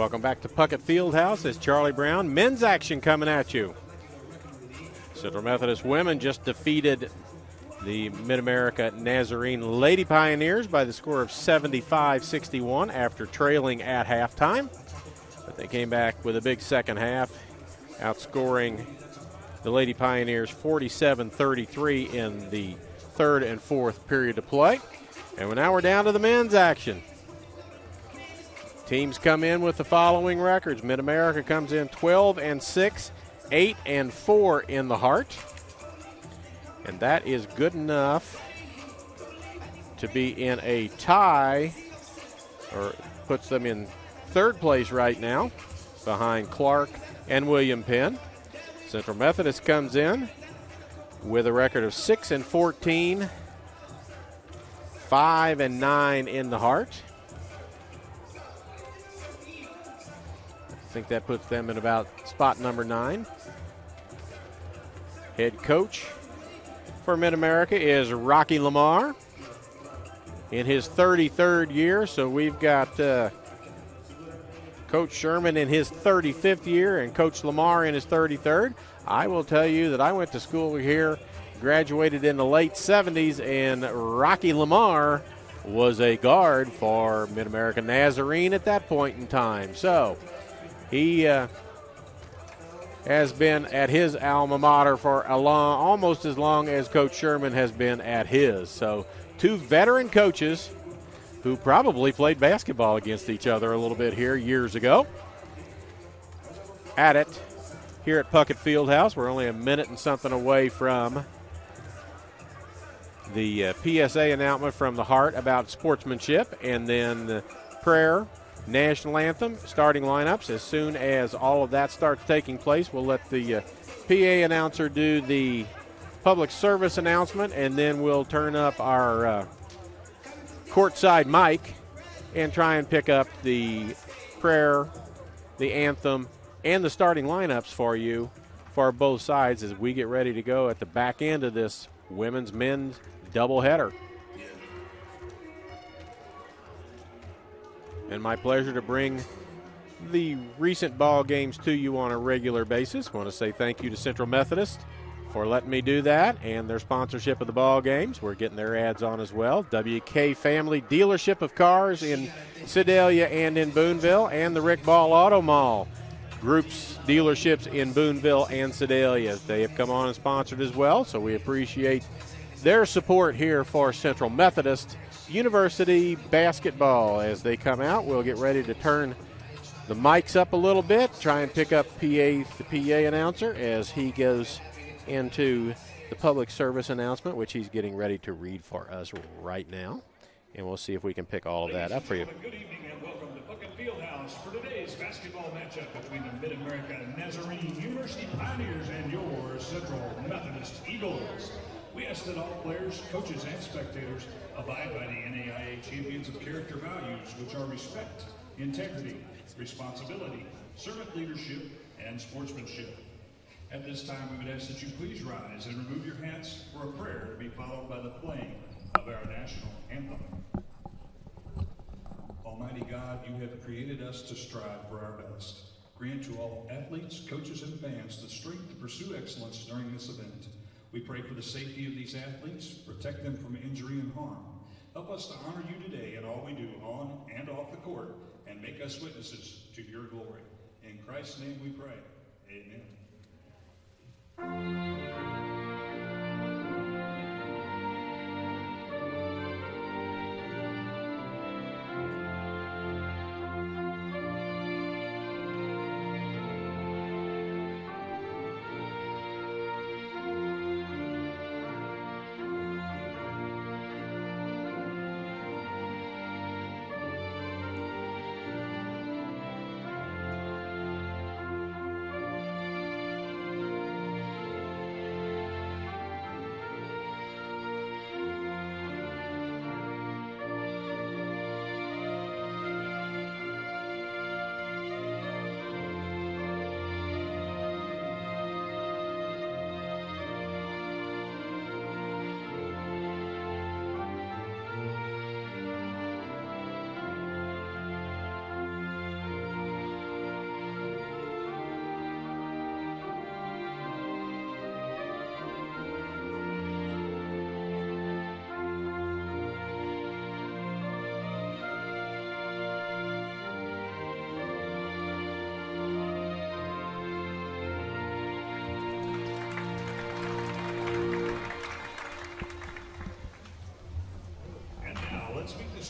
Welcome back to Puckett Fieldhouse. It's Charlie Brown. Men's action coming at you. Central Methodist women just defeated the Mid-America Nazarene Lady Pioneers by the score of 75-61 after trailing at halftime. But they came back with a big second half, outscoring the Lady Pioneers 47-33 in the third and fourth period of play. And now we're down to the men's action. Teams come in with the following records. Mid-America comes in 12-6, 8-4 in the Heart. And that is good enough to be in a tie, or puts them in third place right now, behind Clark and William Penn. Central Methodist comes in with a record of 6-14, 5-9 in the Heart. I think that puts them in about spot number 9. Head coach for Mid-America is Rocky Lamar in his 33rd year. So we've got Coach Sherman in his 35th year and Coach Lamar in his 33rd. I will tell you that I went to school here, graduated in the late 70s, and Rocky Lamar was a guard for Mid-America Nazarene at that point in time. So he has been at his alma mater for almost as long as Coach Sherman has been at his. So two veteran coaches who probably played basketball against each other a little bit here years ago. At it here at Puckett Fieldhouse. We're only a minute and something away from the PSA announcement from the Heart about sportsmanship, and then the prayer, national anthem, starting lineups. As soon as all of that starts taking place, we'll let the PA announcer do the public service announcement, and then we'll turn up our courtside mic and try and pick up the prayer, the anthem, and the starting lineups for you for both sides as we get ready to go at the back end of this women's-men's doubleheader. And my pleasure to bring the recent ball games to you on a regular basis. I want to say thank you to Central Methodist for letting me do that and their sponsorship of the ball games. We're getting their ads on as well. WK Family Dealership of Cars in Sedalia and in Boonville, and the Rick Ball Auto Mall Group's dealerships in Boonville and Sedalia. They have come on and sponsored as well, so we appreciate their support here for Central Methodist University basketball. As they come out, we'll get ready to turn the mics up a little bit, try and pick up the PA announcer as he goes into the public service announcement, which he's getting ready to read for us right now. And we'll see if we can pick all of that up for you. Good evening and welcome to Puckett Fieldhouse for today's basketball matchup between the Mid-America Nazarene University Pioneers and your Central Methodist Eagles. We ask that all players, coaches, and spectators abide by the NAIA Champions of Character values, which are respect, integrity, responsibility, servant leadership, and sportsmanship. At this time, we would ask that you please rise and remove your hats for a prayer to be followed by the playing of our national anthem. Almighty God, you have created us to strive for our best. Grant to all athletes, coaches, and fans the strength to pursue excellence during this event. We pray for the safety of these athletes, protect them from injury and harm. Help us to honor you today in all we do on and off the court, and make us witnesses to your glory. In Christ's name we pray. Amen.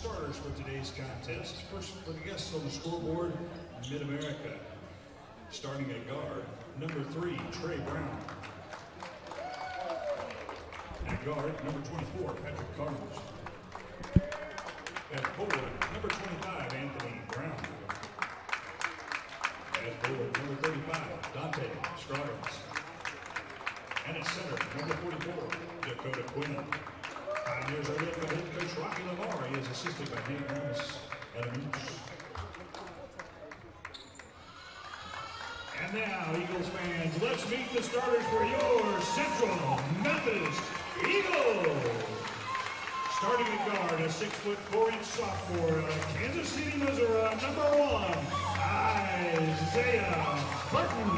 starters for today's contest. First for the guests on the scoreboard, Mid-America. Starting at guard, number 3, Trey Brown. At guard, number 24, Patrick Carnes. At forward, number 25, Anthony Brown. At forward, number 35, Dante Scroggins. And at center, number 44, Dakota Quinn. Pioneers are led by head coach Rocky Lamar. He is assisted by Nate Holmes at a moose. And now, Eagles fans, let's meet the starters for your Central Methodist Eagles. Starting at guard, a 6'4" sophomore out of Kansas City, Missouri, number 1, Isaiah Burton.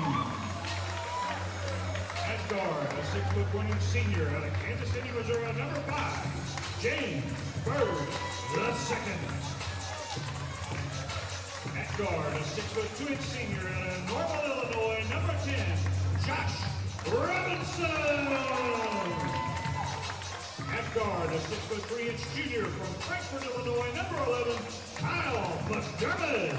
At guard, a 6'1" senior out of Kansas City, Missouri, number 5, James Bird II. At guard, a 6'2" senior out of Normal, Illinois, number 10, Josh Robinson. At guard, a 6'3" junior from Frankfort, Illinois, number 11, Kyle McDermott.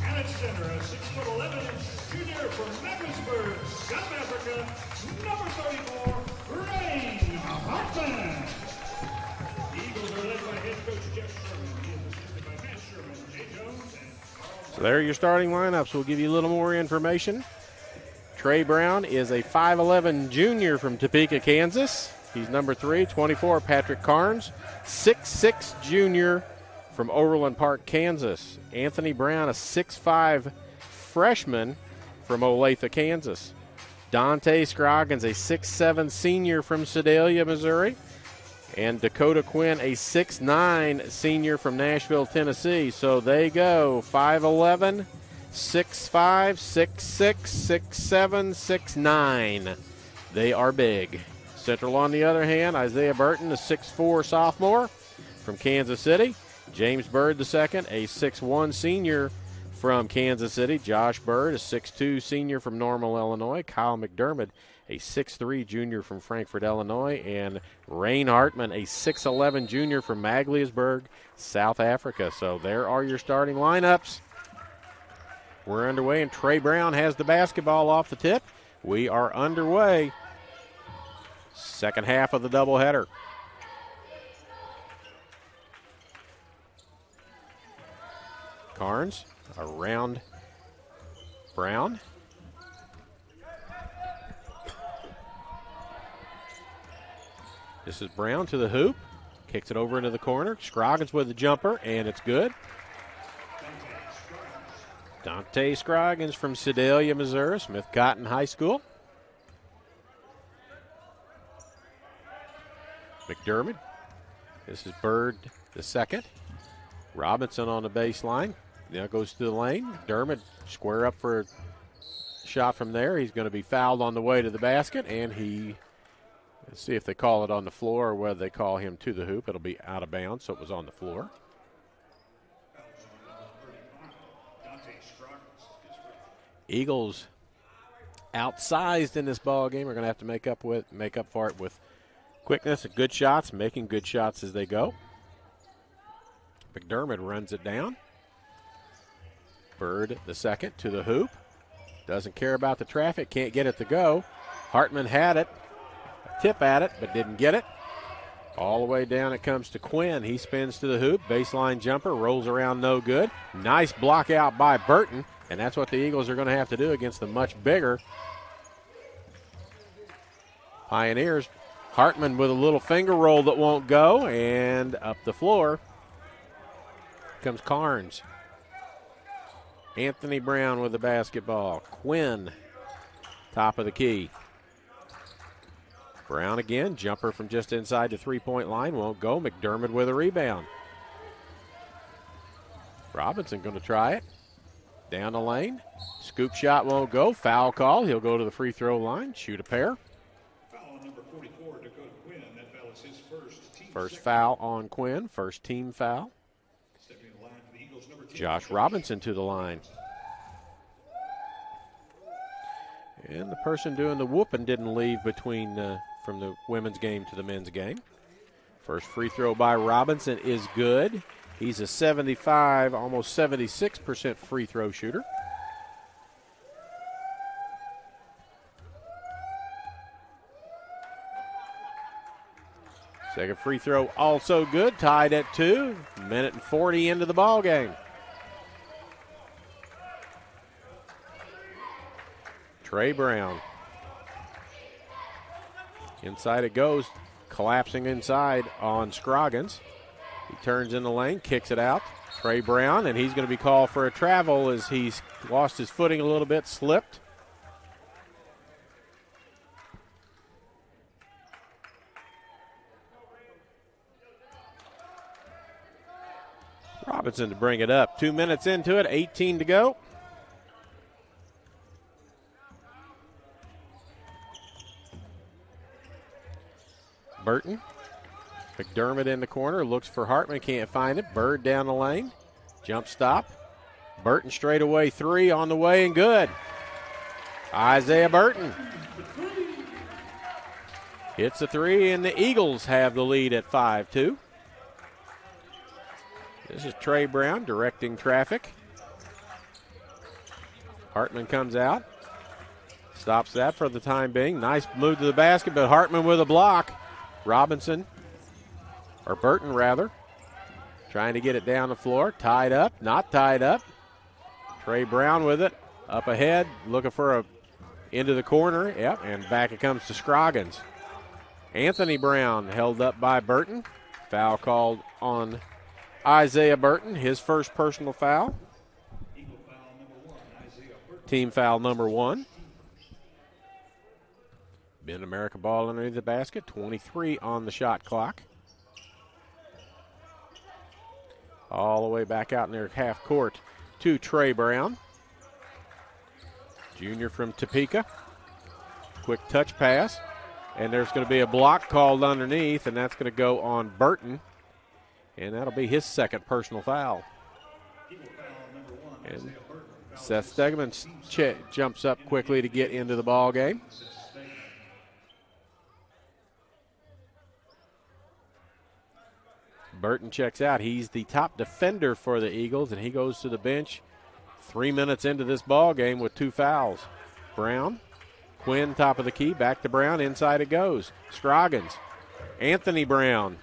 And at center, a 6'11" junior from Magdeburg, South Africa, number 34, Rain Hartman. The Eagles are led by head coach Jeff Sherman. He is assisted by Matt Sherman, Jay Jones, and... So there are your starting lineups. We'll give you a little more information. Trey Brown is a 5'11" junior from Topeka, Kansas. He's number 3, 24, Patrick Carnes, 6'6" junior from Overland Park, Kansas. Anthony Brown, a 6'5" freshman from Olathe, Kansas. Dante Scroggins, a 6'7" senior from Sedalia, Missouri. And Dakota Quinn, a 6'9" senior from Nashville, Tennessee. So they go 5'11", 6'5", 6'6", 6'7", 6'9". They are big. Central, on the other hand, Isaiah Burton, a 6'4" sophomore from Kansas City. James Bird II, a 6'1" senior from Kansas City. Josh Bird, a 6'2" senior from Normal, Illinois. Kyle McDermott, a 6'3" junior from Frankfort, Illinois. And Rain Hartman, a 6'11" junior from Magaliesburg, South Africa. So there are your starting lineups. We're underway, and Trey Brown has the basketball off the tip. We are underway. Second half of the doubleheader. Carnes around Brown. This is Brown to the hoop. Kicks it over into the corner. Scroggins with the jumper, and it's good. Dante Scroggins from Sedalia, Missouri, Smith Cotton High School. McDermott. This is Bird the second. Robinson on the baseline. Now goes to the lane. McDermott square up for a shot from there. He's going to be fouled on the way to the basket, and let's see if they call it on the floor or whether they call him to the hoop. It'll be out of bounds, so it was on the floor. Eagles outsized in this ball game. We're going to have to make up for it with quickness and good shots, making good shots as they go. McDermott runs it down. Bird the second to the hoop. Doesn't care about the traffic, can't get it to go. Hartman had it, a tip at it, but didn't get it. All the way down it comes to Quinn. He spins to the hoop, baseline jumper, rolls around, no good. Nice block out by Burton, and that's what the Eagles are going to have to do against the much bigger Pioneers. Hartman with a little finger roll that won't go, and up the floor comes Carnes. Anthony Brown with the basketball. Quinn, top of the key. Brown again, jumper from just inside the three-point line, won't go. McDermott with a rebound. Robinson going to try it. Down the lane. Scoop shot won't go. Foul call. He'll go to the free throw line, shoot a pair. Foul on number 44, Dakota Quinn. That foul is his first team. First foul on Quinn, first team foul. Stepping in line for the Eagles, number 10. Josh Robinson to the line. And the person doing the whooping didn't leave between from the women's game to the men's game. First free throw by Robinson is good. He's a 75, almost 76% free throw shooter. Second free throw also good, tied at 2. Minute and 40 into the ball game. Trey Brown. Inside it goes, collapsing inside on Scroggins. He turns in the lane, kicks it out. Trey Brown, and he's going to be called for a travel as he's lost his footing a little bit, slipped. Robinson to bring it up. 2 minutes into it, 18 to go. Burton. McDermott in the corner, looks for Hartman, can't find it. Bird down the lane. Jump stop. Burton straight away 3 on the way and good. Isaiah Burton hits a 3, and the Eagles have the lead at 5-2. This is Trey Brown directing traffic. Hartman comes out. Stops that for the time being. Nice move to the basket, but Hartman with a block. Robinson, or Burton rather, trying to get it down the floor. Tied up, not tied up. Trey Brown with it, up ahead, looking for a into the corner. Yep, and back it comes to Scroggins. Anthony Brown held up by Burton. Foul called on Isaiah Burton, his first personal foul. Team foul number 1. Mid-America ball underneath the basket, 23 on the shot clock. All the way back out in their half court to Trey Brown. Junior from Topeka. Quick touch pass, and there's going to be a block called underneath, and that's going to go on Burton, and that'll be his second personal foul. And Seth Stegman jumps up quickly to get into the ball game. Burton checks out. He's the top defender for the Eagles, and he goes to the bench 3 minutes into this ball game with 2 fouls. Brown, Quinn, top of the key, back to Brown, inside it goes. Scroggins, Anthony Brown.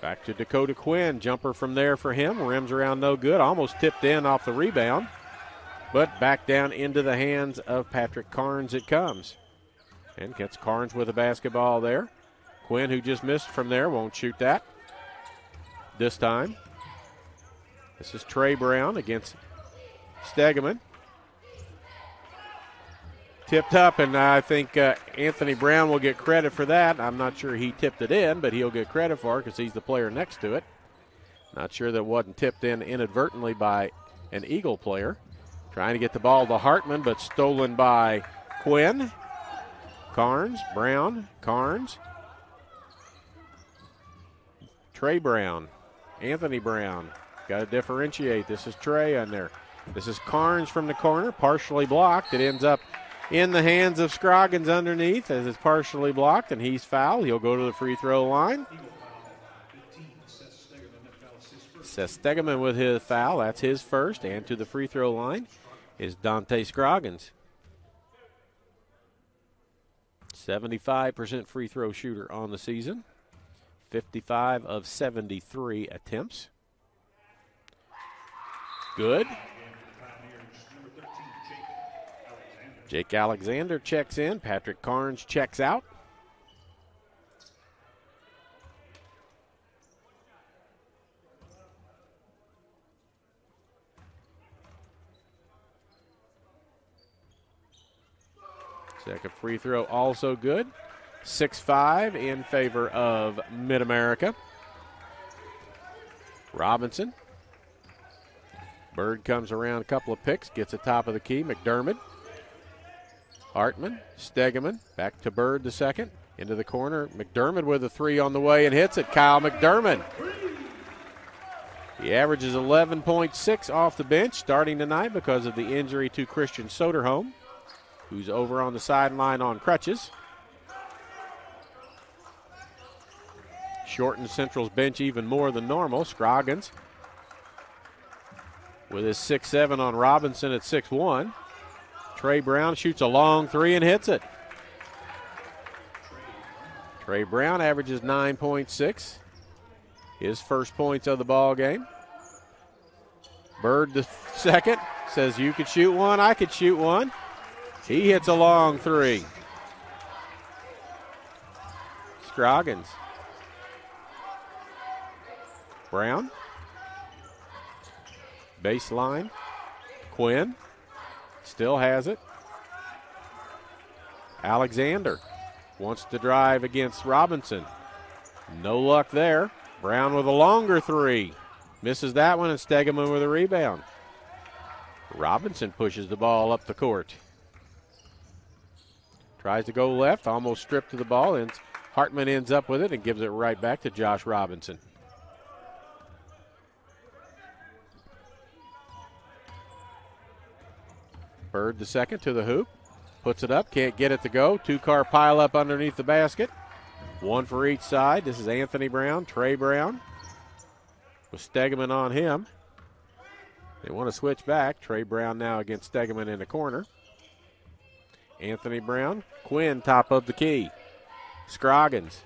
Back to Dakota Quinn, jumper from there for him, rims around no good, almost tipped in off the rebound, but back down into the hands of Patrick Carnes it comes. And gets Carnes with a basketball there. Quinn, who just missed from there, won't shoot that this time. This is Trey Brown against Stegeman. Tipped up, and I think Anthony Brown will get credit for that. I'm not sure he tipped it in, but he'll get credit for it because he's the player next to it. Not sure that wasn't tipped in inadvertently by an Eagle player. Trying to get the ball to Hartman, but stolen by Quinn. Carnes, Brown, Carnes. Trey Brown, Anthony Brown. Got to differentiate. This is Trey on there. This is Carnes from the corner, partially blocked. It ends up in the hands of Scroggins underneath as it's partially blocked, and he's fouled. He'll go to the free throw line. Seth Stegeman with his foul. That's his first. And to the free throw line is Dante Scroggins. 75% free throw shooter on the season. 55 of 73 attempts. Good. Jake Alexander checks in. Patrick Carnes checks out. Second free throw also good. 6-5 in favor of Mid-America. Robinson. Bird comes around a couple of picks, gets the top of the key. McDermott. Hartman, Stegeman, back to Bird the second. Into the corner. McDermott with a 3 on the way and hits it. Kyle McDermott. He averages 11.6 off the bench starting tonight because of the injury to Christian Soderholm, who's over on the sideline on crutches. shortened Central's bench even more than normal. Scroggins with his 6'7" on Robinson at 6'1". Trey Brown shoots a long three and hits it. Trey Brown averages 9.6. His first points of the ball game. Bird the second says, you could shoot one, I could shoot one. He hits a long three. Scroggins. Brown. Baseline. Quinn still has it. Alexander wants to drive against Robinson. No luck there. Brown with a longer three. Misses that one, and Stegeman with a rebound. Robinson pushes the ball up the court. Tries to go left, almost stripped to the ball, and Hartman ends up with it and gives it right back to Josh Robinson. Bird the second to the hoop. Puts it up, can't get it to go. Two-car pile up underneath the basket. One for each side. This is Anthony Brown, Trey Brown, with Stegeman on him. They want to switch back. Trey Brown now against Stegeman in the corner. Anthony Brown, Quinn top of the key. Scroggins.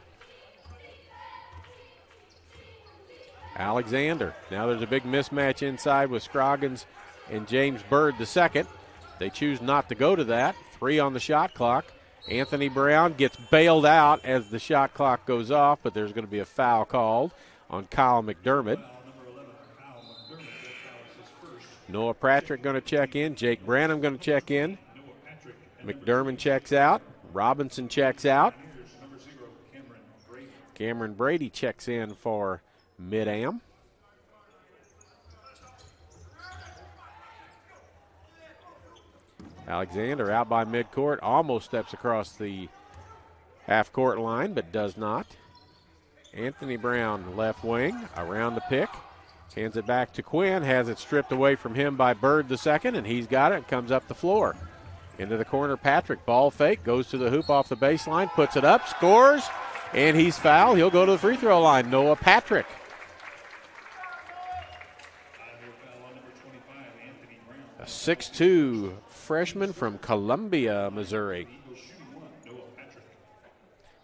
Alexander. Now there's a big mismatch inside with Scroggins and James Bird the second. They choose not to go to that. 3 on the shot clock. Anthony Brown gets bailed out as the shot clock goes off, but there's going to be a foul called on Kyle McDermott. Noah Patrick going to check in. Jake Branham going to check in. McDermott checks out. Robinson checks out. Cameron Brady checks in for Mid-Am. Alexander out by midcourt, almost steps across the half-court line, but does not. Anthony Brown, left wing, around the pick. Hands it back to Quinn, has it stripped away from him by Bird the second, and he's got it, comes up the floor. Into the corner, Patrick, ball fake, goes to the hoop off the baseline, puts it up, scores, and he's fouled. He'll go to the free throw line, Noah Patrick. A 6'2" freshman from Columbia, Missouri.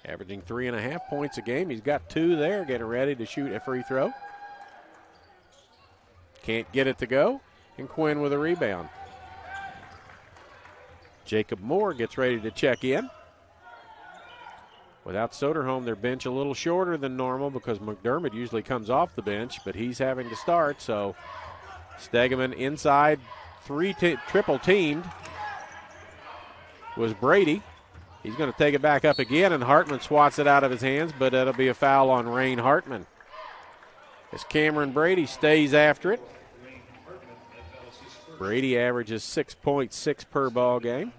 Averaging 3.5 points a game. He's got 2 there, getting ready to shoot a free throw. Can't get it to go, and Quinn with a rebound. Jacob Moore gets ready to check in. Without Soderholm, their bench a little shorter than normal because McDermott usually comes off the bench, but he's having to start, so Stegeman inside, triple teamed was Brady. He's going to take it back up again, and Hartman swats it out of his hands, but it'll be a foul on Rain Hartman. As Cameron Brady stays after it. Brady averages 6.6 per ball game.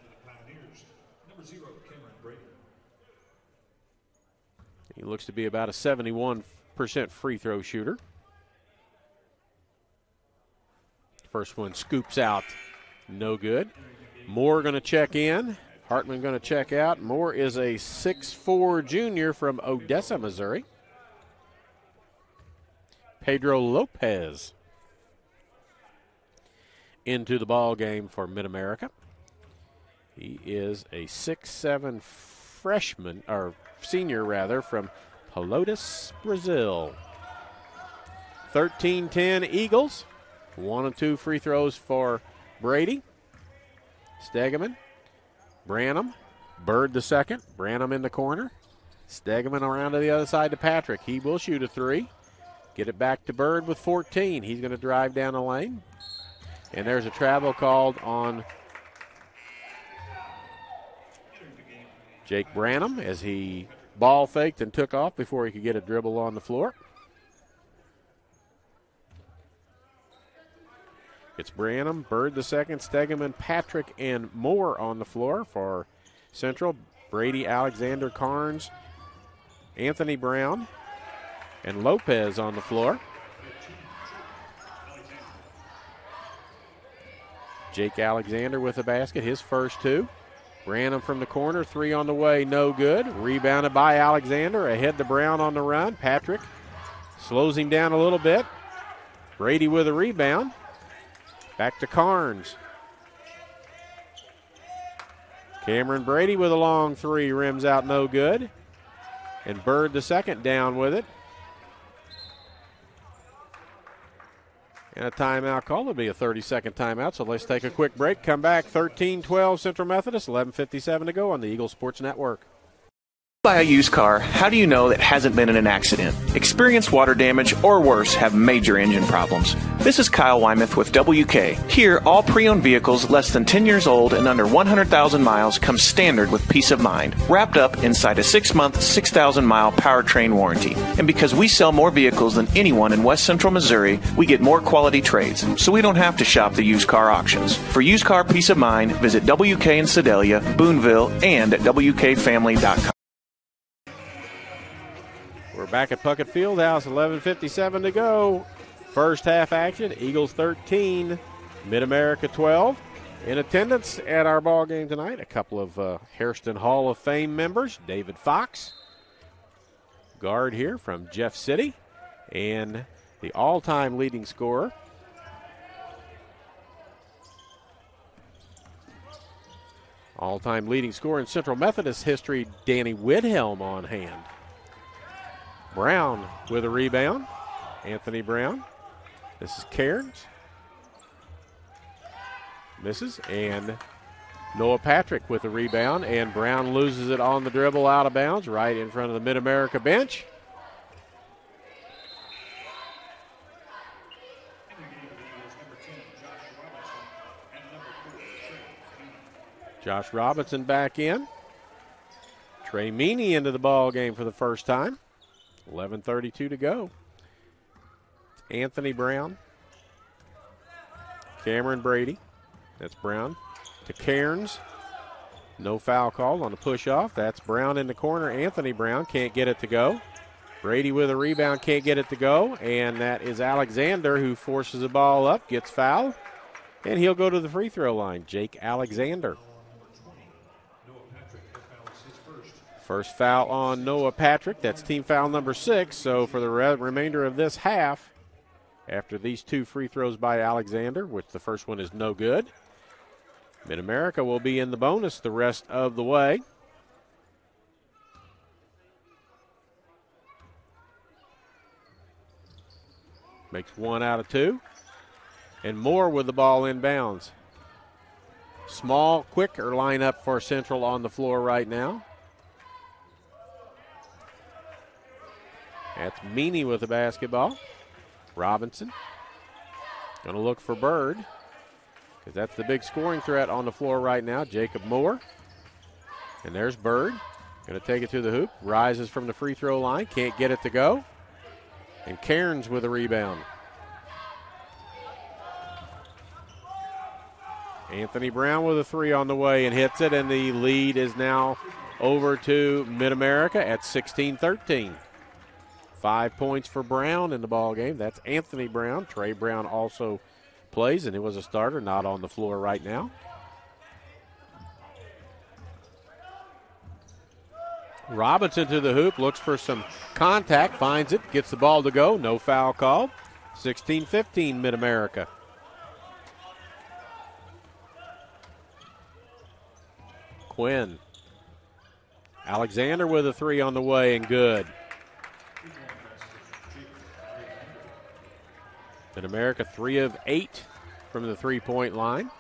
He looks to be about a 71% free throw shooter. First one scoops out, no good. Moore going to check in. Hartman going to check out. Moore is a 6'4" junior from Odessa, Missouri. Pedro Lopez into the ball game for Mid-America. He is a 6'7" freshman, or senior rather, from Pelotas, Brazil. 13-10 Eagles. 1 and 2 free throws for Brady. Stegeman. Branham. Bird the second. Branham in the corner. Stegeman around to the other side to Patrick. He will shoot a 3. Get it back to Bird with 14. He's going to drive down the lane. And there's a travel called on Jake Branham as he ball faked and took off before he could get a dribble on the floor. It's Branham, Bird the second, Stegeman, Patrick, and Moore on the floor for Central. Brady, Alexander, Carnes, Anthony Brown, and Lopez on the floor. Jake Alexander with the basket, his first 2. Branham from the corner, 3 on the way, no good. Rebounded by Alexander, ahead to Brown on the run. Patrick slows him down a little bit. Brady with a rebound. Back to Carnes. Cameron Brady with a long 3, rims out no good. And Bird the second down with it. And a timeout call. It'll be a 30-second timeout, so let's take a quick break. Come back, 13-12 Central Methodist, 11:57 to go on the Eagle Sports Network. Buy a used car, how do you know that hasn't been in an accident? Experienced water damage or worse have major engine problems. This is Kyle Wymuth with WK. Here, all pre-owned vehicles less than 10 years old and under 100,000 miles come standard with peace of mind, wrapped up inside a 6-month, 6,000-mile powertrain warranty. And because we sell more vehicles than anyone in West Central Missouri, we get more quality trades, so we don't have to shop the used car auctions. For used car peace of mind, visit WK in Sedalia, Boonville, and at WKFamily.com. We're back at Puckett Fieldhouse, 11:57 to go. First half action, Eagles 13, Mid-America 12. In attendance at our ball game tonight, a couple of Hairston Hall of Fame members, David Fox, guard here from Jeff City, and the all-time leading scorer, in Central Methodist history, Danny Widhelm on hand. Brown with a rebound. Anthony Brown. This is Cairns. Misses. And Noah Patrick with a rebound. And Brown loses it on the dribble out of bounds right in front of the Mid-America bench. Josh Robinson back in. Trey Meany into the ball game for the first time. 11:32 to go. Anthony Brown. Cameron Brady. That's Brown to Cairns. No foul called on the push-off. That's Brown in the corner. Anthony Brown can't get it to go. Brady with a rebound, can't get it to go. And that is Alexander who forces the ball up, gets fouled. And he'll go to the free throw line. Jake Alexander. First foul on Noah Patrick. That's team foul number 6. So for the remainder of this half, after these 2 free throws by Alexander, which the first one is no good, Mid-America will be in the bonus the rest of the way. Makes 1 out of 2. And Moore with the ball inbounds. Small, quicker lineup for Central on the floor right now. That's Meany with the basketball. Robinson going to look for Bird because that's the big scoring threat on the floor right now. Jacob Moore. And there's Bird. Going to take it to the hoop. Rises from the free throw line. Can't get it to go. And Cairns with a rebound. Anthony Brown with a 3 on the way and hits it. And the lead is now over to Mid-America at 16-13. 5 points for Brown in the ball game. That's Anthony Brown. Trey Brown also plays, and it was a starter, not on the floor right now. Robinson to the hoop, looks for some contact, finds it, gets the ball to go. No foul called. 16-15 Mid-America. Quinn. Alexander with a 3 on the way and good. Mid-America 3 of 8 from the three-point line.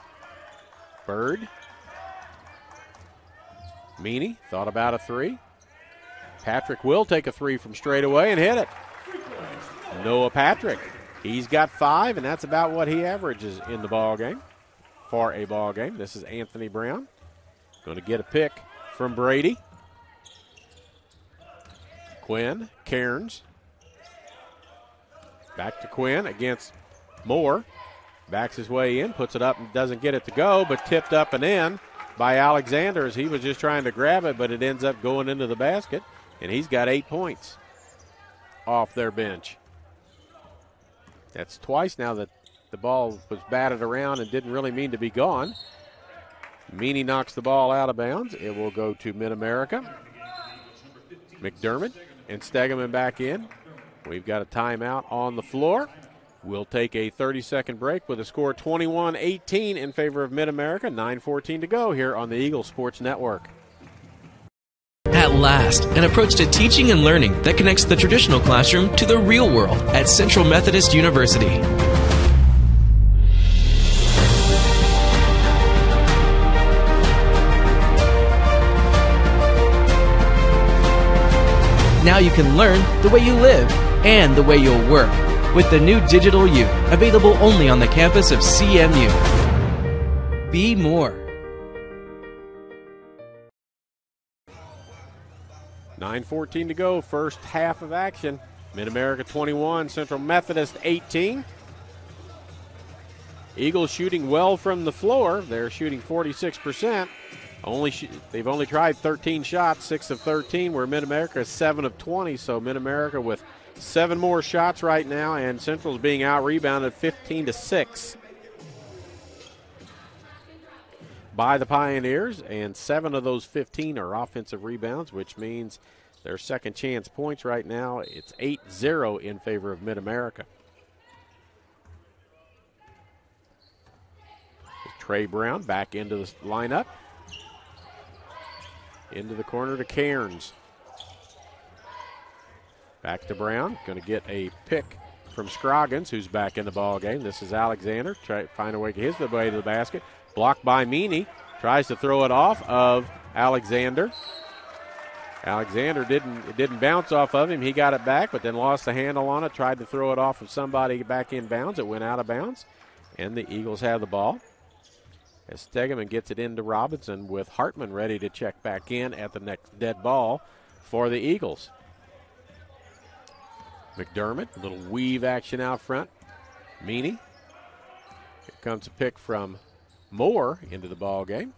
Bird. Meany thought about a 3. Patrick will take a 3 from straight away and hit it. Noah Patrick. He's got 5, and that's about what he averages in the ball game. For a ball game. This is Anthony Brown. Going to get a pick from Brady. Quinn. Cairns. Back to Quinn against Moore. Backs his way in, puts it up and doesn't get it to go, but tipped up and in by Alexander as he was just trying to grab it, but it ends up going into the basket, and he's got 8 points off their bench. That's twice now that the ball was batted around and didn't really mean to be gone. Meany knocks the ball out of bounds. It will go to Mid-America. McDermott and Stegeman back in. We've got a timeout on the floor. We'll take a 30-second break with a score 21-18 in favor of Mid-America. 9:14 to go here on the Eagle Sports Network. At last, an approach to teaching and learning that connects the traditional classroom to the real world at Central Methodist University. Now you can learn the way you live and the way you'll work with the new Digital U, available only on the campus of CMU. Be more. 9:14 to go, first half of action. Mid-America 21, Central Methodist 18. Eagles shooting well from the floor. They're shooting 46%. They've only tried 13 shots, 6 of 13, where Mid-America is 7 of 20. So Mid-America with 7 more shots right now, and Central's being out-rebounded 15-6 by the Pioneers, and 7 of those 15 are offensive rebounds, which means their second chance points right now. It's 8-0 in favor of Mid-America. Trey Brown back into the lineup. Into the corner to Cairns. Back to Brown. Going to get a pick from Scroggins, who's back in the ball game. This is Alexander. Try to find a way to his way to the basket. Blocked by Meany. Tries to throw it off of Alexander. Alexander didn't bounce off of him. He got it back, but then lost the handle on it. Tried to throw it off of somebody back in bounds. It went out of bounds, and the Eagles have the ball. As Stegeman gets it into Robinson with Hartman ready to check back in at the next dead ball for the Eagles. McDermott, a little weave action out front. Meany. Here comes a pick from Moore into the ball game.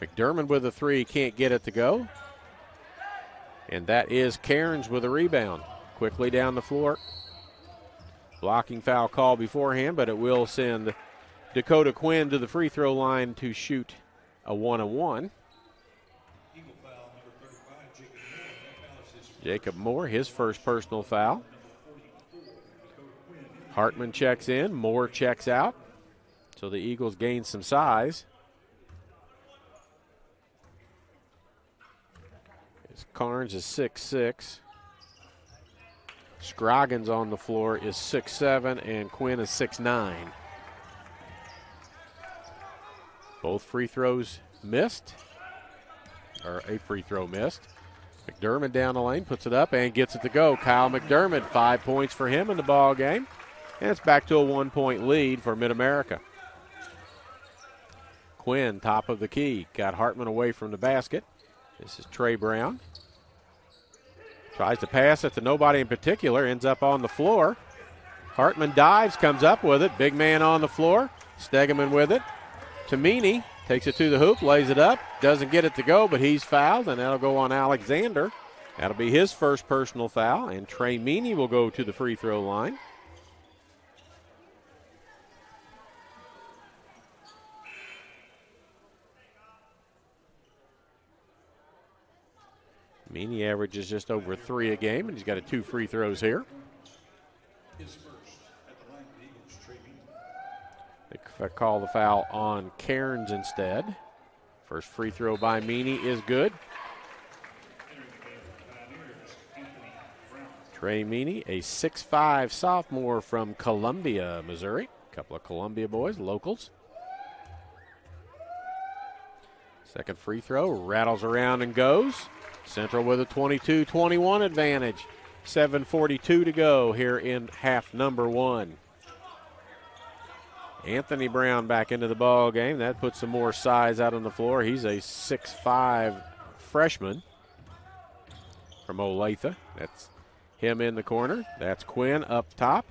McDermott with a three, can't get it to go. And that is Cairns with a rebound. Quickly down the floor. Blocking foul call beforehand, but it will send Dakota Quinn to the free throw line to shoot a 1-on-1. Jacob Moore, his first personal foul. Hartman checks in, Moore checks out. So the Eagles gain some size. Carnes is 6'6". Scroggins on the floor is 6'7", and Quinn is 6'9". Both free throws missed, or a free throw missed. McDermott down the lane, puts it up and gets it to go. Kyle McDermott, 5 points for him in the ball game. And it's back to a 1-point lead for Mid-America. Quinn, top of the key, got Hartman away from the basket. This is Trey Brown. Tries to pass it to nobody in particular, ends up on the floor. Hartman dives, comes up with it. Big man on the floor. Stegeman with it. To Meany, takes it to the hoop, lays it up. Doesn't get it to go, but he's fouled, and that'll go on Alexander. That'll be his first personal foul, and Trey Meany will go to the free throw line. Meany averages just over 3 a game, and he's got 2 free throws here. They call the foul on Cairns instead. First free throw by Meany is good. Trey Meany, a 6'5" sophomore from Columbia, Missouri. A couple of Columbia boys, locals. Second free throw, rattles around and goes. Central with a 22-21 advantage. 7:42 to go here in half number 1. Anthony Brown back into the ball game. That puts some more size out on the floor. He's a 6'5" freshman from Olathe. That's him in the corner. That's Quinn up top.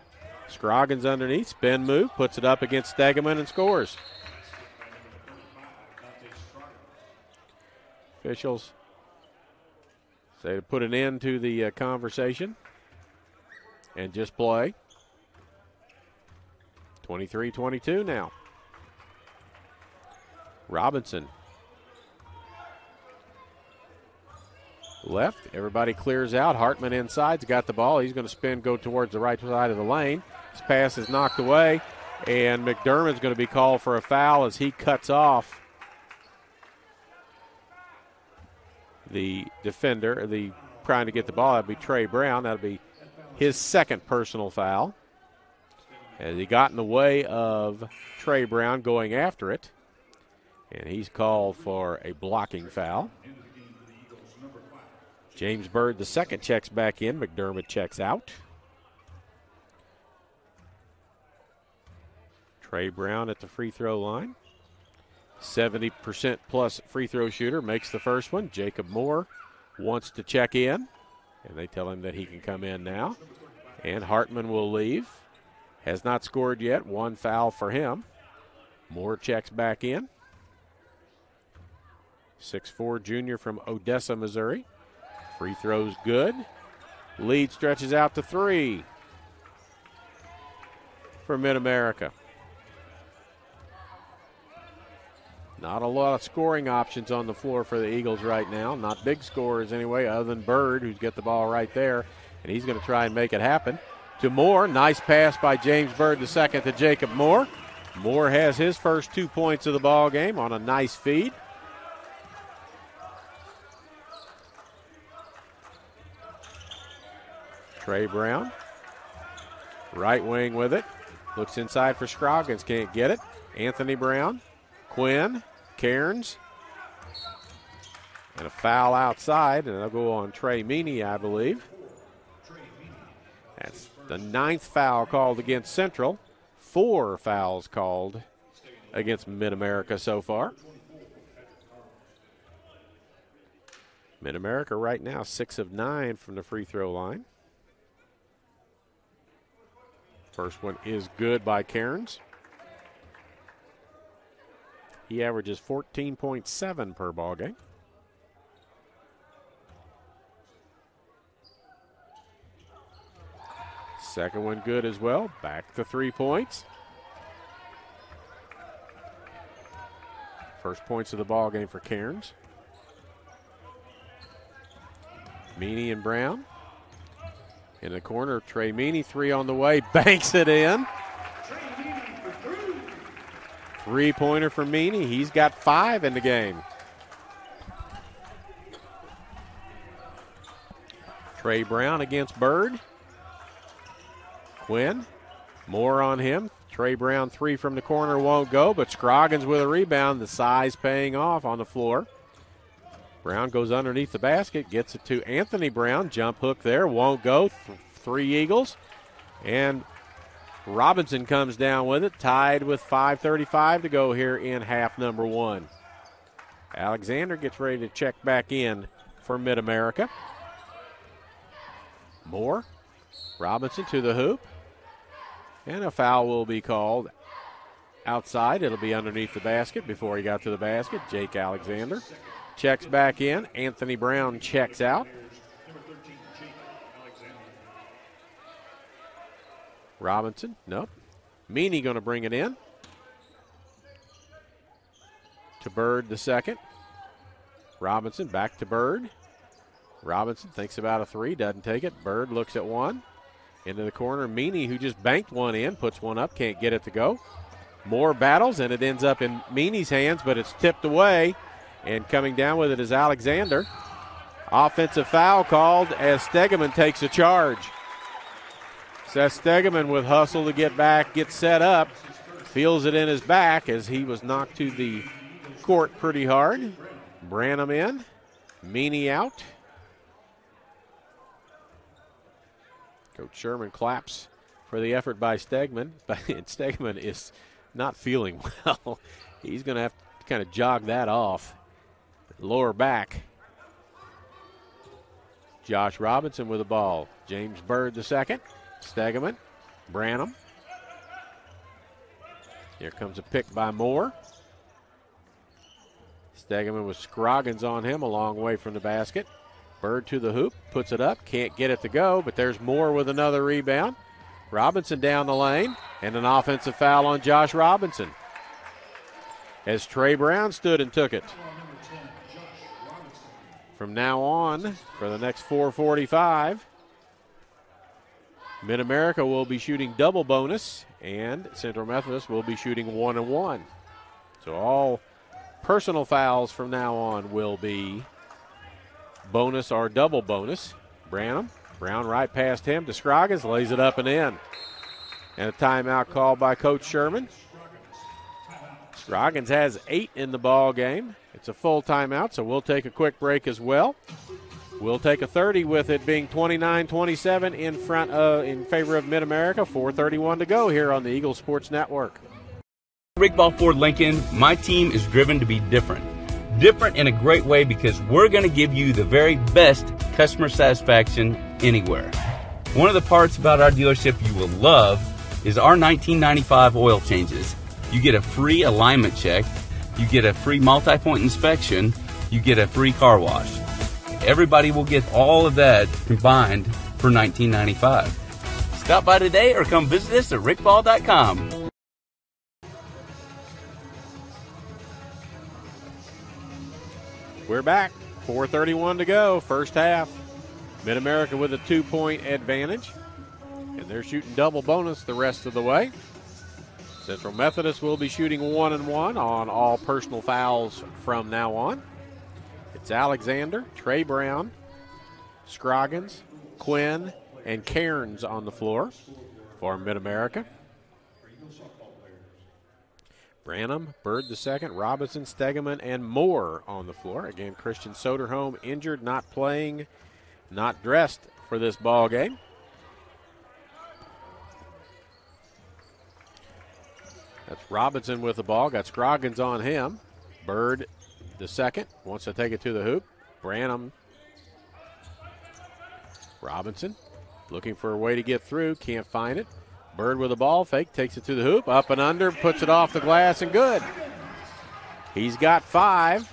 Scroggins underneath. Spin move. Puts it up against Stegeman and scores. Officials say to put an end to the conversation and just play. 23-22 now. Robinson. Left. Everybody clears out. Hartman inside's got the ball. He's going to spin, go towards the right side of the lane. His pass is knocked away, and McDermott's going to be called for a foul as he cuts off the defender, trying to get the ball. That'd be Trey Brown. That'd be his second personal foul, as he got in the way of Trey Brown going after it, and he's called for a blocking foul. James Bird, the second, checks back in. McDermott checks out. Trey Brown at the free throw line. 70% plus free throw shooter, makes the first one. Jacob Moore wants to check in, and they tell him that he can come in now. And Hartman will leave. Has not scored yet. One foul for him. Moore checks back in. 6'4" junior from Odessa, Missouri. Free throw's good. Lead stretches out to 3 for Mid-America. Not a lot of scoring options on the floor for the Eagles right now. Not big scorers anyway, other than Bird, who's got the ball right there. And he's going to try and make it happen. To Moore, nice pass by James Bird II to Jacob Moore. Moore has his first 2 points of the ball game on a nice feed. Trey Brown, right wing with it. Looks inside for Scroggins, can't get it. Anthony Brown, Quinn, Cairns. And a foul outside, and they'll go on Trey Meany, I believe. That's the 9th foul called against Central. 4 fouls called against Mid-America so far. Mid-America right now 6 of 9 from the free throw line. First one is good by Cairns. He averages 14.7 per ball game. Second one good as well. Back to 3 points. First points of the ball game for Cairns. Meany and Brown. In the corner, Trey Meany, 3 on the way, banks it in. 3-pointer for Meany. He's got 5 in the game. Trey Brown against Bird. Quinn, Moore on him. Trey Brown, 3 from the corner, won't go, but Scroggins with a rebound. The size paying off on the floor. Brown goes underneath the basket, gets it to Anthony Brown. Jump hook there, won't go. 3 Eagles. And Robinson comes down with it, tied with 5:35 to go here in half number 1. Alexander gets ready to check back in for Mid-America. Moore, Robinson to the hoop. And a foul will be called outside. It'll be underneath the basket before he got to the basket. Jake Alexander checks back in. Anthony Brown checks out. Robinson, nope. Meany going to bring it in. To Bird the second. Robinson back to Bird. Robinson thinks about a 3, doesn't take it. Bird looks at 1. Into the corner, Meany, who just banked 1 in, puts 1 up, can't get it to go. Moore battles, and it ends up in Meany's hands, but it's tipped away. And coming down with it is Alexander. Offensive foul called as Stegeman takes a charge. Seth Stegeman with hustle to get back, gets set up, feels it in his back as he was knocked to the court pretty hard. Branham in, Meany out. Coach Sherman claps for the effort by Stegeman, but Stegeman is not feeling well. He's going to have to kind of jog that off. Lower back. Josh Robinson with the ball. James Bird the second. Stegeman, Branham. Here comes a pick by Moore. Stegeman with Scroggins on him, a long way from the basket. Bird to the hoop, puts it up, can't get it to go, but there's Moore with another rebound. Robinson down the lane, and an offensive foul on Josh Robinson. as Trey Brown stood and took it. From now on, for the next 4:45, Mid-America will be shooting double bonus, and Central Methodist will be shooting 1-1. So all personal fouls from now on will be bonus or double bonus. Branham, Brown right past him to Scroggins, lays it up and in. And a timeout called by Coach Sherman. Scroggins has 8 in the ball game. It's a full timeout, so we'll take a quick break as well. We'll take a 30 with it being 29-27 in favor of Mid-America. 4:31 to go here on the Eagles Sports Network. Rick Ball Ford Lincoln, my team is driven to be different. Different in a great way because we're going to give you the very best customer satisfaction anywhere. One of the parts about our dealership you will love is our 1995 oil changes. You get a free alignment check, you get a free multi-point inspection, you get a free car wash. Everybody will get all of that combined for $19.95. Stop by today or come visit us at rickball.com. We're back. 4:31 to go, first half. Mid-America with a 2-point advantage, and they're shooting double bonus the rest of the way. Central Methodist will be shooting 1-1 on all personal fouls from now on. It's Alexander, Trey Brown, Scroggins, Quinn, and Cairns on the floor for Mid-America. Branham, Bird II, Robinson, Stegeman, and Moore on the floor. Again, Christian Soderholm injured, not playing, not dressed for this ball game. That's Robinson with the ball. Got Scroggins on him. Bird II wants to take it to the hoop. Branham. Robinson looking for a way to get through. Can't find it. Bird with a ball fake. Takes it to the hoop. Up and under. Puts it off the glass and good. He's got 5.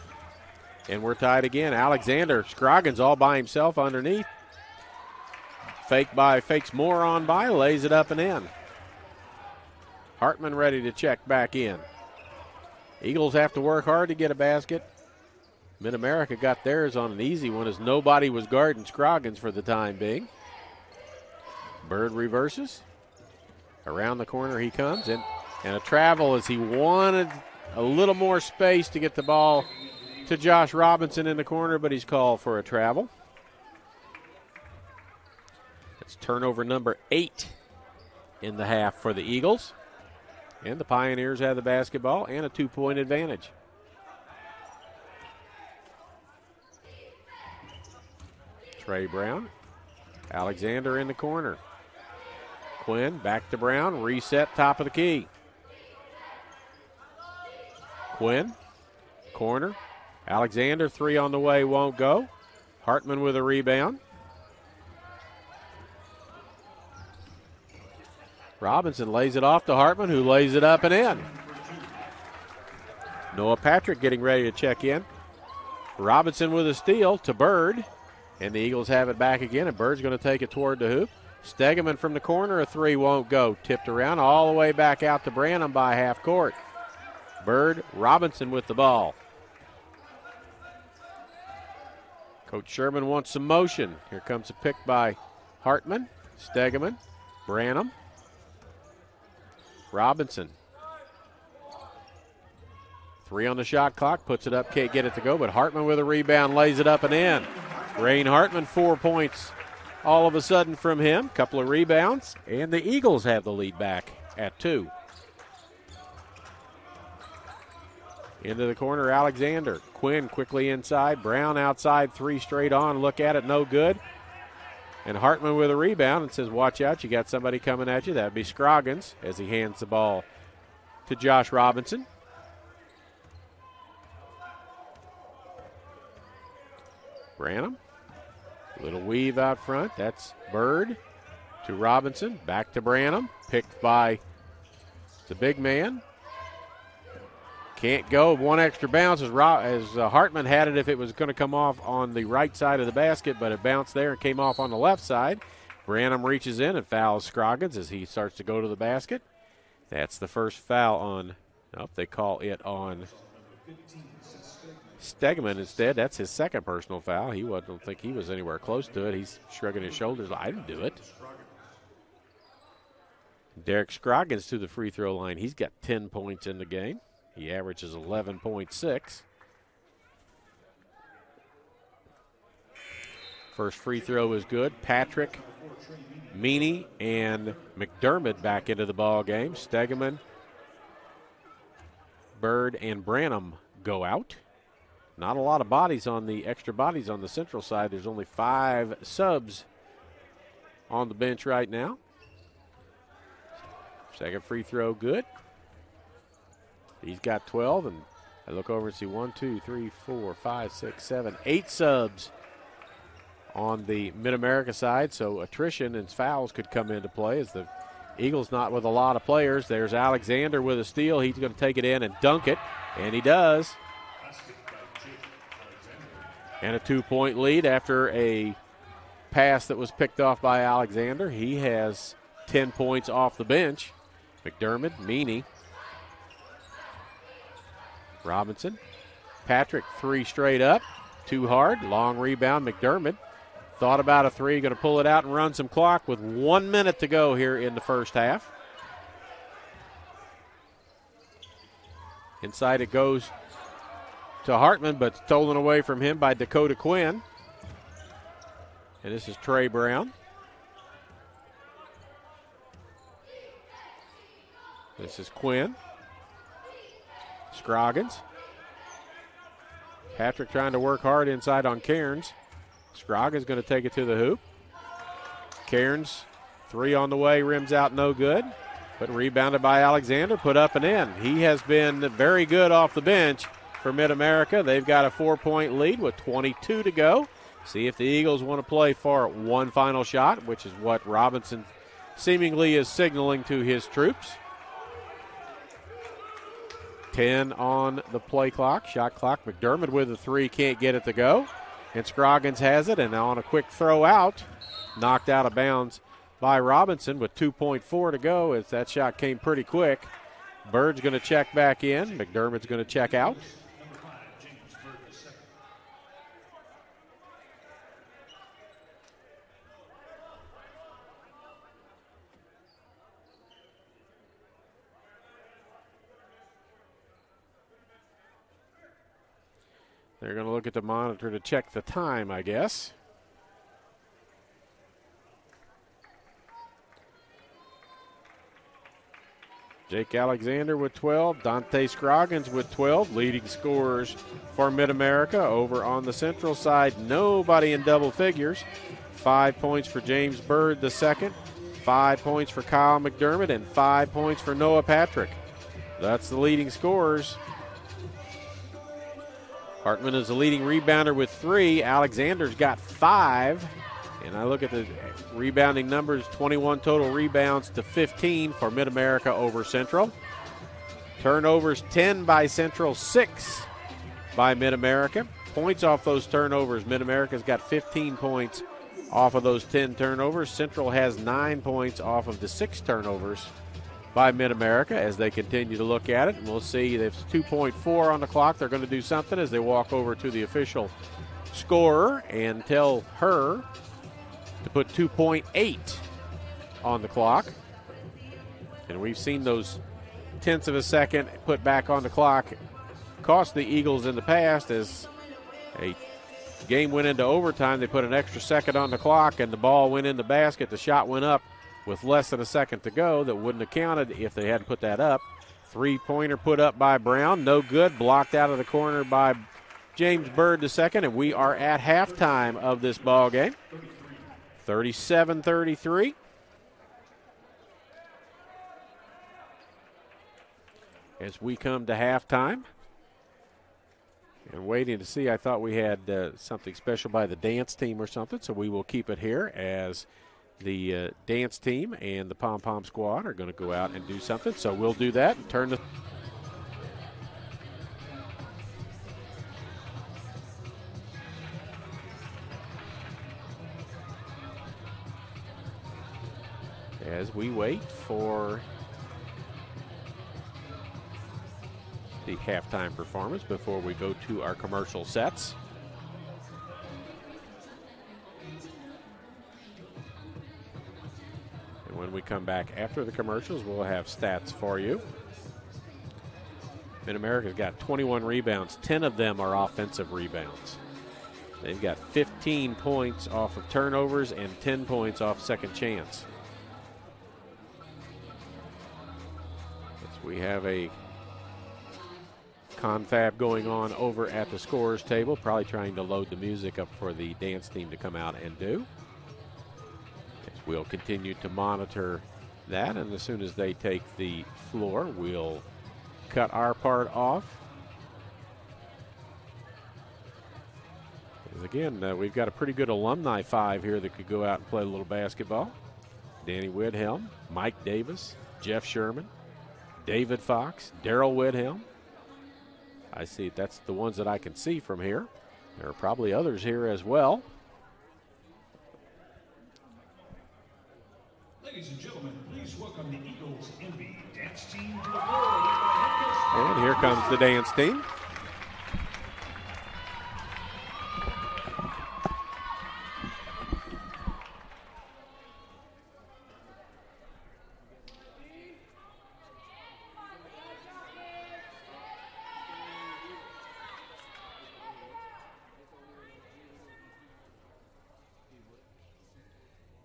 And we're tied again. Alexander Scroggins all by himself underneath. Fakes Moore on by. Lays it up and in. Hartman ready to check back in. Eagles have to work hard to get a basket. Mid-America got theirs on an easy one as nobody was guarding Scroggins for the time being. Bird reverses. Around the corner he comes, and a travel as he wanted a little more space to get the ball to Josh Robinson in the corner, but he's called for a travel. It's turnover number 8 in the half for the Eagles. And the Pioneers have the basketball and a 2-point advantage. Trey Brown. Alexander in the corner. Quinn back to Brown. Reset top of the key. Quinn. Corner. Alexander 3 on the way, won't go. Hartman with a rebound. Robinson lays it off to Hartman, who lays it up and in. Noah Patrick getting ready to check in. Robinson with a steal to Bird, and the Eagles have it back again, and Bird's going to take it toward the hoop. Stegeman from the corner, a 3 won't go. Tipped around all the way back out to Branham by half court. Bird, Robinson with the ball. Coach Sherman wants some motion. Here comes a pick by Hartman, Stegeman, Branham. Robinson. 3 on the shot clock, puts it up, can't get it to go, but Hartman with a rebound, lays it up and in. Rain Hartman, 4 points all of a sudden from him. Couple of rebounds, and the Eagles have the lead back at 2. Into the corner, Alexander. Quinn quickly inside. Brown outside, 3 straight on. Look at it, no good. And Hartman with a rebound and says, watch out, you got somebody coming at you. That would be Scroggins as he hands the ball to Josh Robinson. Branham. Little weave out front. That's Bird to Robinson. Back to Branham. Picked by the big man. Can't go. 1 extra bounce as Hartman had it if it was going to come off on the right side of the basket, but it bounced there and came off on the left side. Branham reaches in and fouls Scroggins as he starts to go to the basket. That's the first foul on Nope, they call it on Stegman instead. That's his second personal foul. I don't think he was anywhere close to it. He's shrugging his shoulders. I didn't do it. Derek Scroggins to the free throw line. He's got 10 points in the game. He averages 11.6. First free throw is good. Patrick, Meany, and McDermott back into the ball game. Stegeman, Bird, and Branham go out. Not a lot of extra bodies on the Central side. There's only 5 subs on the bench right now. Second free throw good. He's got 12, and I look over and see 1, 2, 3, 4, 5, 6, 7, 8 subs on the Mid-America side, so attrition and fouls could come into play as the Eagles not with a lot of players. There's Alexander with a steal. He's going to take it in and dunk it, and he does. And a 2-point lead after a pass that was picked off by Alexander. He has 10 points off the bench. McDermott, Meany, Robinson, Patrick, 3 straight up. Too hard. Long rebound. McDermott thought about a 3. Going to pull it out and run some clock with 1 minute to go here in the first half. Inside it goes to Hartman, but stolen away from him by Dakota Quinn. And this is Trey Brown. This is Quinn. Scroggins. Patrick trying to work hard inside on Cairns. Scroggins going to take it to the hoop. Cairns, 3 on the way, rims out no good. But rebounded by Alexander, put up and in. He has been very good off the bench for Mid-America. They've got a 4-point lead with 22 to go. See if the Eagles want to play for one final shot, which is what Robinson seemingly is signaling to his troops. 10 on the play clock, shot clock. McDermott with a 3, can't get it to go. And Scroggins has it, and now on a quick throw out, knocked out of bounds by Robinson with 2.4 to go as that shot came pretty quick. Bird's going to check back in. McDermott's going to check out. They're going to look at the monitor to check the time, I guess. Jake Alexander with 12. Dante Scroggins with 12. Leading scorers for Mid-America. Over on the Central side, nobody in double figures. 5 points for James Bird the second. 5 points for Kyle McDermott and 5 points for Noah Patrick. That's the leading scorers. Hartman is the leading rebounder with 3. Alexander's got 5. And I look at the rebounding numbers, 21 total rebounds to 15 for Mid-America over Central. Turnovers, 10 by Central, 6 by Mid-America. Points off those turnovers, Mid-America's got 15 points off of those 10 turnovers. Central has 9 points off of the 6 turnovers by Mid-America as they continue to look at it. And we'll see, there's 2.4 on the clock. They're going to do something as they walk over to the official scorer and tell her to put 2.8 on the clock. And we've seen those tenths of a second put back on the clock cost the Eagles in the past as a game went into overtime. They put an extra second on the clock and the ball went in the basket. The shot went up with less than a second to go. That wouldn't have counted if they hadn't put that up. 3-pointer put up by Brown. No good. Blocked out of the corner by James Bird the second. And we are at halftime of this ball game. 37-33. As we come to halftime. And waiting to see, I thought we had something special by the dance team or something, so we will keep it here as the dance team and the pom-pom squad are going to go out and do something. So we'll do that and turn the as we wait for the halftime performance before we go to our commercial sets. And when we come back after the commercials, we'll have stats for you. Mid-America's got 21 rebounds. 10 of them are offensive rebounds. They've got 15 points off of turnovers and 10 points off second chance. We have a confab going on over at the scorer's table, probably trying to load the music up for the dance team to come out and do. We'll continue to monitor that, and as soon as they take the floor, we'll cut our part off. Because again, we've got a pretty good alumni five here that could go out and play a little basketball. Danny Widhelm, Mike Davis, Jeff Sherman, David Fox, Darrell Widhelm. I see that's the ones that I can see from here. There are probably others here as well. Ladies and gentlemen, please welcome the Eagles Envy dance team to the floor. And here comes the dance team.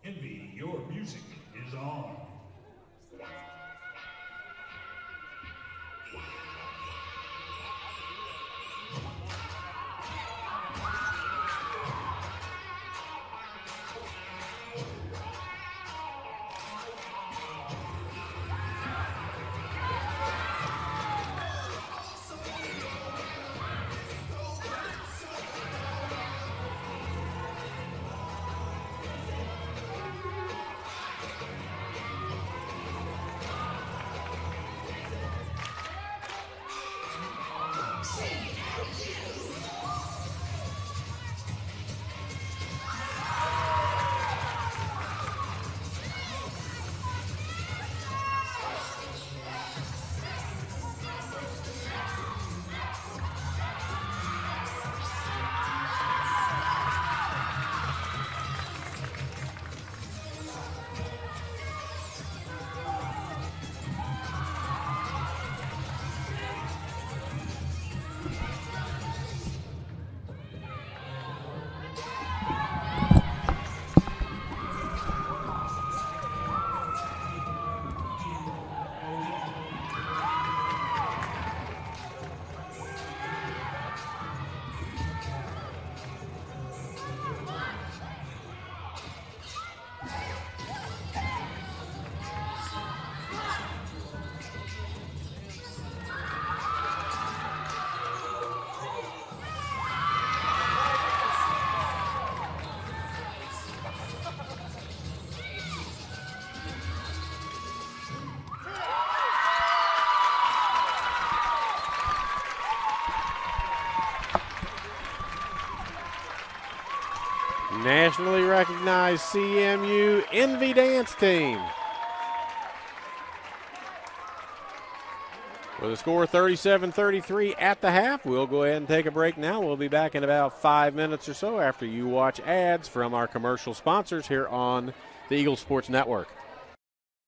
Envy, your music is on. Nationally recognized CMU Envy Dance Team. With a score 37-33 at the half, we'll go ahead and take a break now. We'll be back in about 5 minutes or so after you watch ads from our commercial sponsors here on the Eagle Sports Network.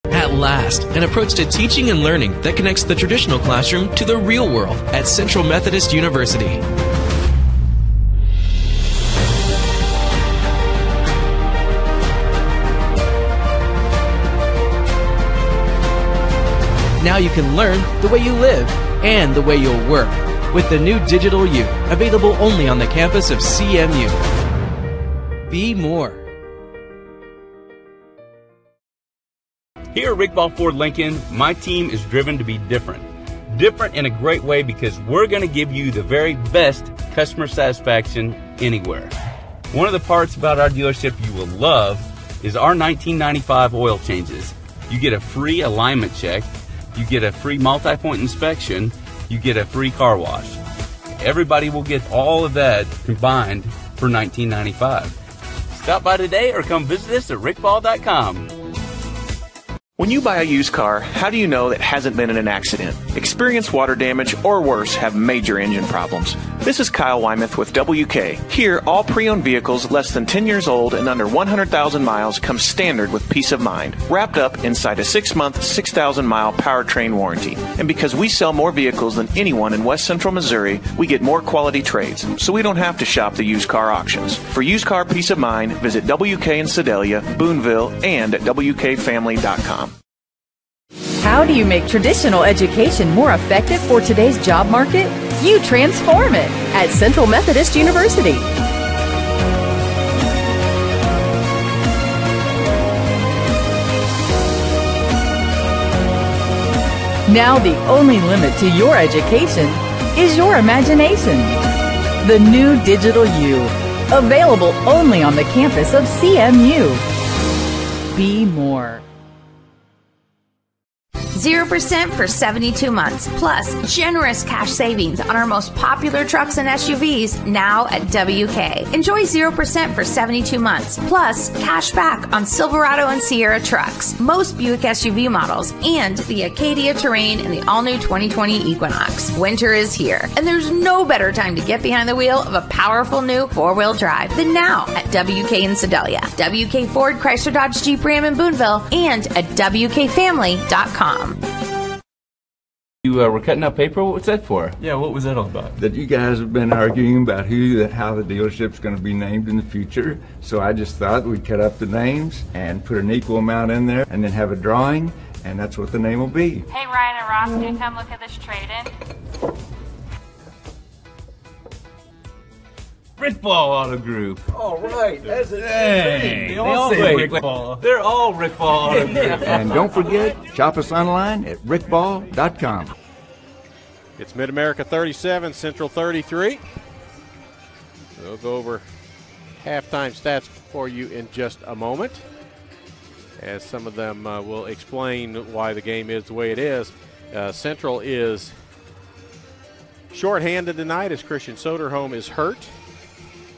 At last, an approach to teaching and learning that connects the traditional classroom to the real world at Central Methodist University. Now you can learn the way you live and the way you'll work with the new Digital U, available only on the campus of CMU. Be more. Here at Rick Ball Ford Lincoln, my team is driven to be different. Different in a great way because we're going to give you the very best customer satisfaction anywhere. One of the parts about our dealership you will love is our 1995 oil changes. You get a free alignment check. You get a free multi-point inspection. You get a free car wash. Everybody will get all of that combined for $19.95. Stop by today or come visit us at rickball.com. When you buy a used car, how do you know that hasn't been in an accident? Experienced water damage or worse have major engine problems. This is Kyle Wymouth with WK. Here, all pre-owned vehicles less than 10 years old and under 100,000 miles come standard with peace of mind, wrapped up inside a 6-month, 6,000-mile powertrain warranty. And because we sell more vehicles than anyone in West Central Missouri, we get more quality trades, so we don't have to shop the used car auctions. For used car peace of mind, visit WK in Sedalia, Boonville, and at WKFamily.com. How do you make traditional education more effective for today's job market? You transform it at Central Methodist University. Now the only limit to your education is your imagination. The new Digital U, available only on the campus of CMU. Be more. 0% for 72 months, plus generous cash savings on our most popular trucks and SUVs now at WK. Enjoy 0% for 72 months, plus cash back on Silverado and Sierra trucks, most Buick SUV models, and the Acadia Terrain and the all-new 2020 Equinox. Winter is here, and there's no better time to get behind the wheel of a powerful new four-wheel drive than now at WK in Sedalia, WK Ford, Chrysler, Dodge, Jeep, Ram in Boonville, and at WKFamily.com. You were cutting up paper? What's that for? Yeah, what was that all about? That you guys have been arguing about how the dealership's going to be named in the future. So I just thought we'd cut up the names and put an equal amount in there and then have a drawing, and that's what the name will be. Hey, Ryan and Ross, can you come look at this trade-in? Rick Ball Auto Group. Oh, right. That's a Dang. They all say Rick Ball. They're all Rick Ball Auto Group. And don't forget, shop us online at rickball.com. It's Mid-America 37, Central 33. We'll go over halftime stats for you in just a moment, as some of them will explain why the game is the way it is. Central is shorthanded tonight as Christian Soderholm is hurt.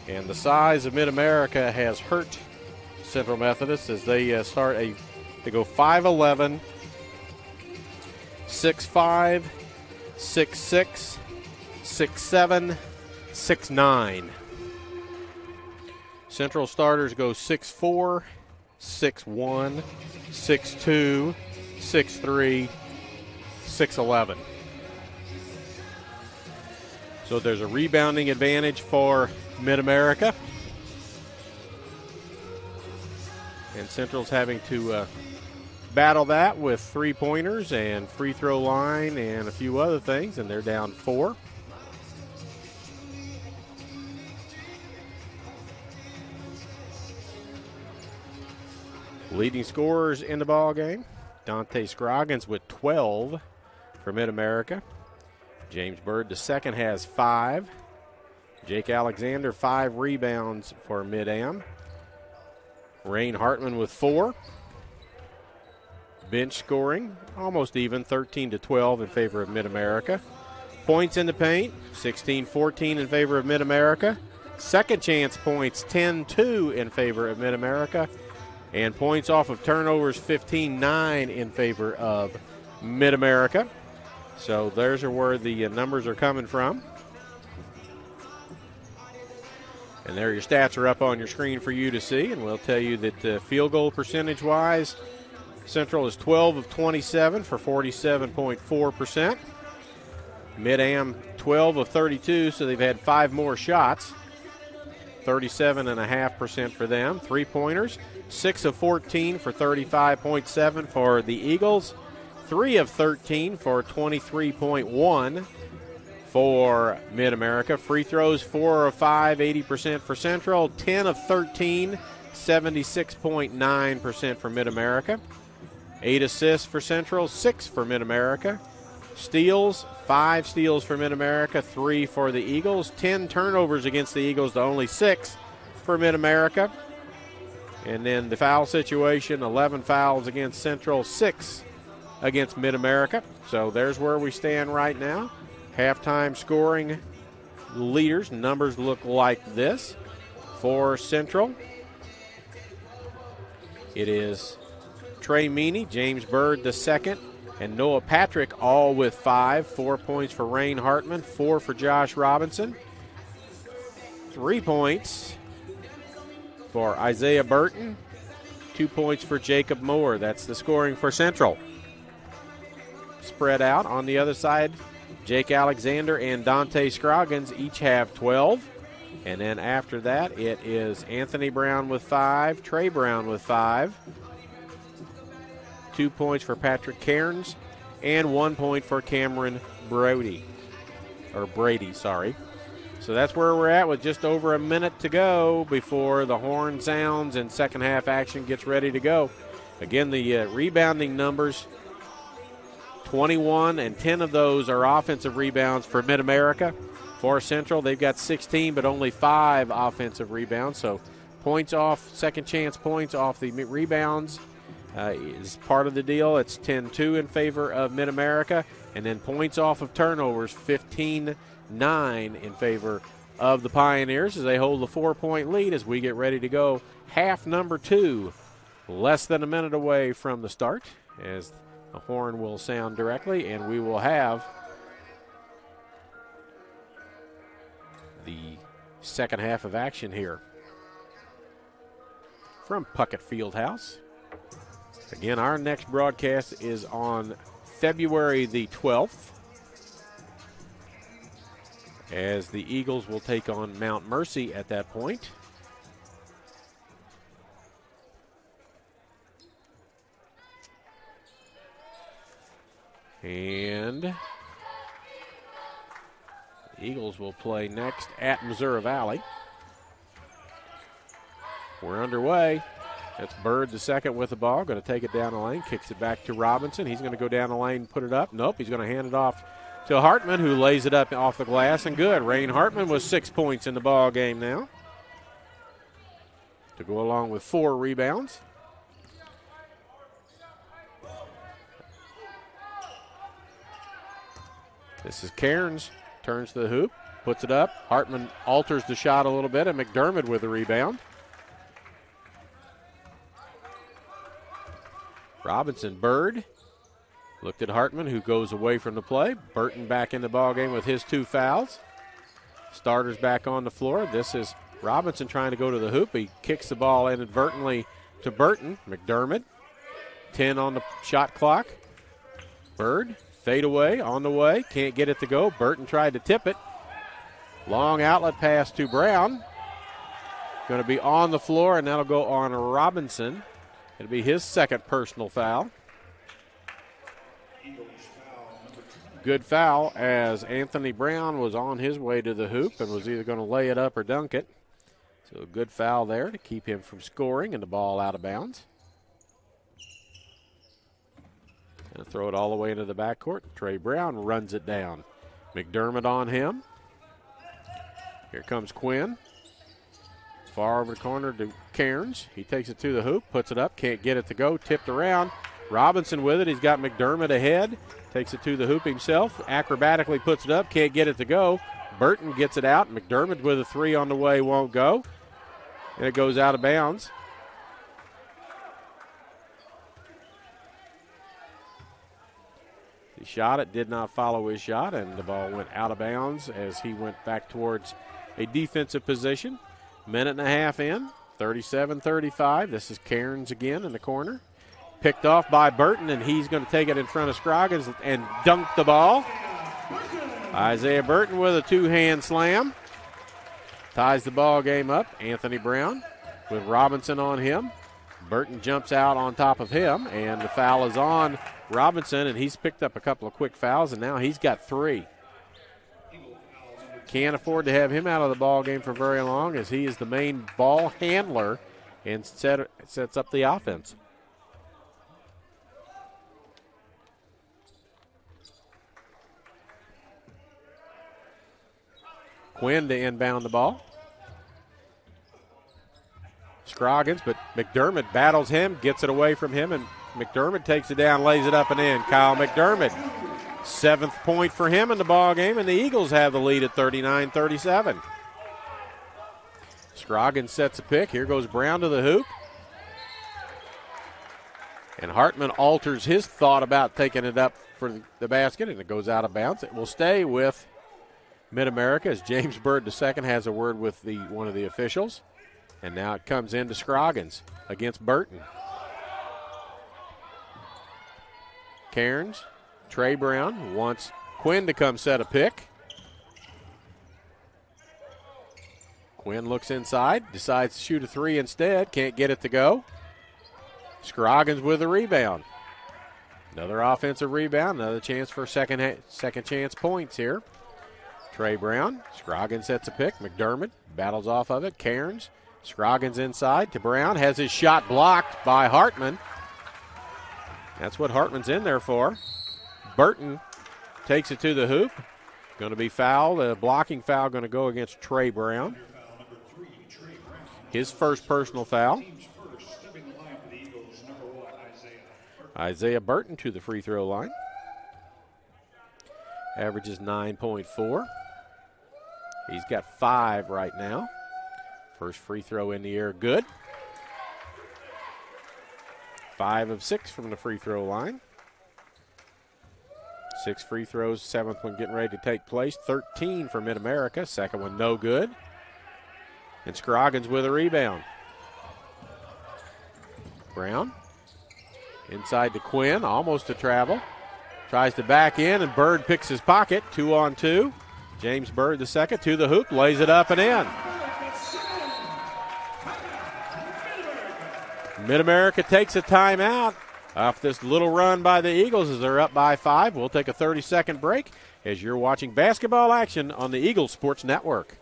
And the size of Mid-America has hurt Central Methodist as they they go 5'11", 6'5", 6'6", 6'7", 6'9". Central starters go 6'4", 6'1", 6'2", 6'3", 6'11". So there's a rebounding advantage for Mid-America. And Central's having to battle that with three-pointers and free throw line and a few other things, and they're down 4. Leading scorers in the ball game, Dante Scroggins with 12 for Mid-America. James Bird, the second, has 5. Jake Alexander, 5 rebounds for Mid-Am. Rain Hartman with 4. Bench scoring, almost even, 13-12 in favor of Mid-America. Points in the paint, 16-14 in favor of Mid-America. Second chance points, 10-2 in favor of Mid-America. And points off of turnovers, 15-9 in favor of Mid-America. So there's where the numbers are coming from. And there your stats are up on your screen for you to see. And we'll tell you that field goal percentage-wise, Central is 12 of 27 for 47.4%. Mid-Am 12 of 32, so they've had 5 more shots. 37.5% for them. Three-pointers, 6 of 14 for 35.7 for the Eagles. 3 of 13 for 23.1 for Mid-America. Free throws, 4 of 5, 80% for Central. 10 of 13, 76.9% for Mid-America. 8 assists for Central, 6 for Mid-America. Steals, 5 steals for Mid-America, 3 for the Eagles. 10 turnovers against the Eagles to only 6 for Mid-America. And then the foul situation, 11 fouls against Central, 6 against Mid-America. So there's where we stand right now. Halftime scoring leaders, numbers look like this. For Central, it is Trey Meany, James Bird the second, and Noah Patrick all with 5. 4 points for Rain Hartman, 4 for Josh Robinson. 3 points for Isaiah Burton, 2 points for Jacob Moore. That's the scoring for Central. Spread out on the other side, Jake Alexander and Dante Scroggins each have 12. And then after that, it is Anthony Brown with 5, Trey Brown with 5. 2 points for Patrick Cairns, and 1 point for Cameron Brady. So that's where we're at with just over a minute to go before the horn sounds and second half action gets ready to go. Again, the rebounding numbers, 21 and 10 of those are offensive rebounds for Mid-America. For Central, they've got 16 but only 5 offensive rebounds. So points off, second chance points off the rebounds is part of the deal. It's 10-2 in favor of Mid-America. And then points off of turnovers, 15-9 in favor of the Pioneers as they hold the 4-point lead as we get ready to go. Half number 2, less than a minute away from the start as the horn will sound directly, and we will have the second half of action here from Puckett Fieldhouse. Again, our next broadcast is on February the 12th as the Eagles will take on Mount Mercy at that point. And the Eagles will play next at Missouri Valley. We're underway. That's Bird the second with the ball. Going to take it down the lane. Kicks it back to Robinson. He's going to go down the lane and put it up. Nope, he's going to hand it off to Hartman, who lays it up off the glass, and good. Rain Hartman with 6 points in the ball game now to go along with 4 rebounds. This is Cairns. Turns to the hoop, puts it up. Hartman alters the shot a little bit, and McDermott with the rebound. Robinson, Bird. Looked at Hartman, who goes away from the play. Burton back in the ballgame with his 2 fouls. Starters back on the floor. This is Robinson trying to go to the hoop. He kicks the ball inadvertently to Burton. McDermott, 10 on the shot clock. Bird, fade away, on the way. Can't get it to go. Burton tried to tip it. Long outlet pass to Brown. Going to be on the floor, and that'll go on Robinson. It'll be his second personal foul. Good foul as Anthony Brown was on his way to the hoop and was either going to lay it up or dunk it. So a good foul there to keep him from scoring and the ball out of bounds. Going to throw it all the way into the backcourt. Trey Brown runs it down. McDermott on him. Here comes Quinn. Far over the corner to Cairns. He takes it to the hoop, puts it up, can't get it to go, tipped around. Robinson with it. He's got McDermott ahead. Takes it to the hoop himself, acrobatically puts it up, can't get it to go. Burton gets it out. McDermott with a 3 on the way, won't go. And it goes out of bounds. He shot it, did not follow his shot, and the ball went out of bounds as he went back towards a defensive position. Minute and a half in, 37-35. This is Cairns again in the corner. Picked off by Burton, and he's going to take it in front of Scroggins and dunk the ball. Isaiah Burton with a 2-hand slam. Ties the ball game up. Anthony Brown with Robinson on him. Burton jumps out on top of him, and the foul is on Robinson, and he's picked up a couple of quick fouls, and now he's got 3. Can't afford to have him out of the ball game for very long as he is the main ball handler and sets up the offense. Quinn to inbound the ball. Scroggins, but McDermott battles him, gets it away from him, and McDermott takes it down, lays it up and in. Kyle McDermott, 7th point for him in the ball game, and the Eagles have the lead at 39-37. Scroggins sets a pick. Here goes Brown to the hoop. And Hartman alters his thought about taking it up for the basket, and it goes out of bounds. It will stay with Mid-America as James Bird II has a word with one of the officials. And now it comes into Scroggins against Burton. Cairns, Trey Brown wants Quinn to come set a pick. Quinn looks inside, decides to shoot a three instead, can't get it to go. Scroggins with a rebound. Another offensive rebound, another chance for second chance points here. Trey Brown, Scroggins sets a pick. McDermott battles off of it. Cairns, Scroggins inside to Brown, has his shot blocked by Hartman. That's what Hartman's in there for. Burton takes it to the hoop. Going to be fouled. A blocking foul going to go against Trey Brown. His first personal foul. Isaiah Burton to the free throw line. Averages 9.4. He's got 5 right now. First free throw in the air, good. 5 of 6 from the free throw line. 6 free throws, 7th one getting ready to take place. 13 for Mid-America, second one no good. And Scroggins with a rebound. Brown inside to Quinn, almost to travel. Tries to back in, and Bird picks his pocket. 2-on-2. James Bird II to the hoop, lays it up and in. Mid-America takes a timeout off this little run by the Eagles as they're up by 5. We'll take a 30-second break as you're watching basketball action on the Eagles Sports Network.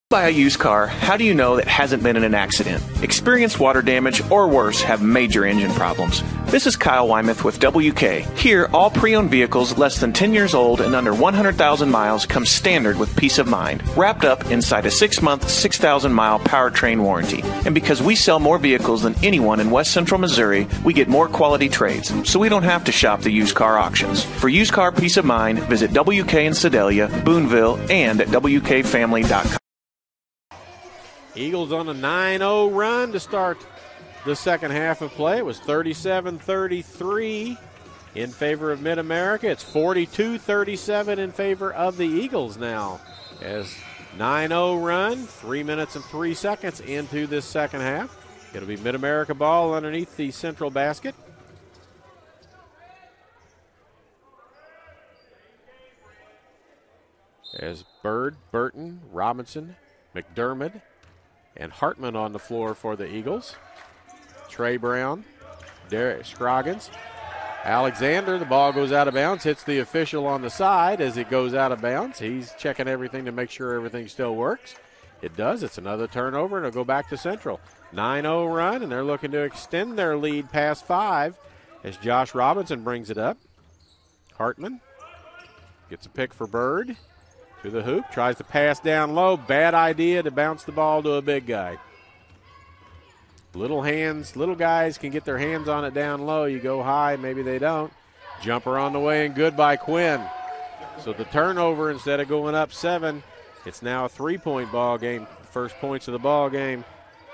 Buy a used car, how do you know that hasn't been in an accident? Experience water damage or worse, have major engine problems. This is Kyle Wymuth with WK. Here, all pre-owned vehicles less than 10 years old and under 100,000 miles come standard with peace of mind, wrapped up inside a 6-month, 6,000-mile powertrain warranty. And because we sell more vehicles than anyone in West Central Missouri, we get more quality trades, so we don't have to shop the used car auctions. For used car peace of mind, visit WK in Sedalia, Boonville, and at WKFamily.com. Eagles on a 9-0 run to start the second half of play. It was 37-33 in favor of Mid-America. It's 42-37 in favor of the Eagles now. As 9-0 run, 3 minutes and 3 seconds into this second half. It'll be Mid-America ball underneath the central basket. As Bird, Burton, Robinson, McDermott, and Hartman on the floor for the Eagles. Trey Brown, Derek Scroggins, Alexander. The ball goes out of bounds, hits the official on the side as it goes out of bounds. He's checking everything to make sure everything still works. It does. It's another turnover, and it'll go back to Central. 9-0 run, and they're looking to extend their lead past 5 as Josh Robinson brings it up. Hartman gets a pick for Bird. To the hoop, tries to pass down low. Bad idea to bounce the ball to a big guy. Little guys can get their hands on it down low. You go high, maybe they don't. Jumper on the way and good by Quinn. So the turnover, instead of going up 7, it's now a 3-point ball game. First points of the ball game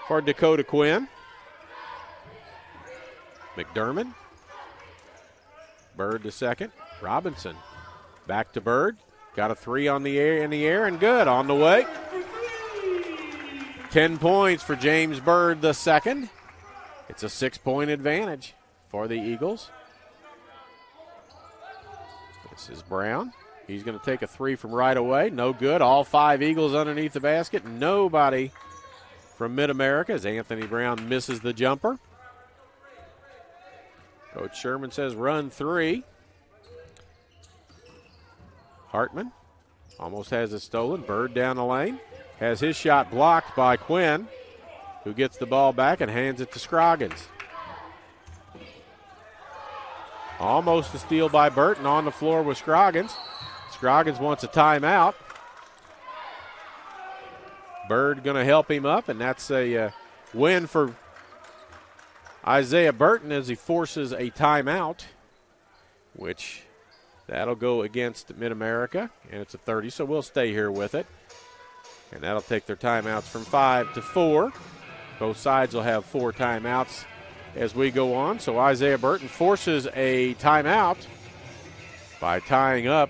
for Dakota Quinn. McDermott. Bird II. Robinson. Back to Bird. Got a 3 in the air, and good on the way. 10 points for James Bird II. It's a 6-point advantage for the Eagles. This is Brown. He's going to take a 3 from right away. No good. All 5 Eagles underneath the basket. Nobody from Mid-America as Anthony Brown misses the jumper. Coach Sherman says run 3. Hartman almost has it stolen. Bird down the lane. Has his shot blocked by Quinn, who gets the ball back and hands it to Scroggins. Almost a steal by Burton on the floor with Scroggins. Scroggins wants a timeout. Bird going to help him up, and that's a win for Isaiah Burton as he forces a timeout, which that'll go against Mid-America, and it's a 30, so we'll stay here with it. And that'll take their timeouts from 5 to 4. Both sides will have 4 timeouts as we go on. So Isaiah Burton forces a timeout by tying up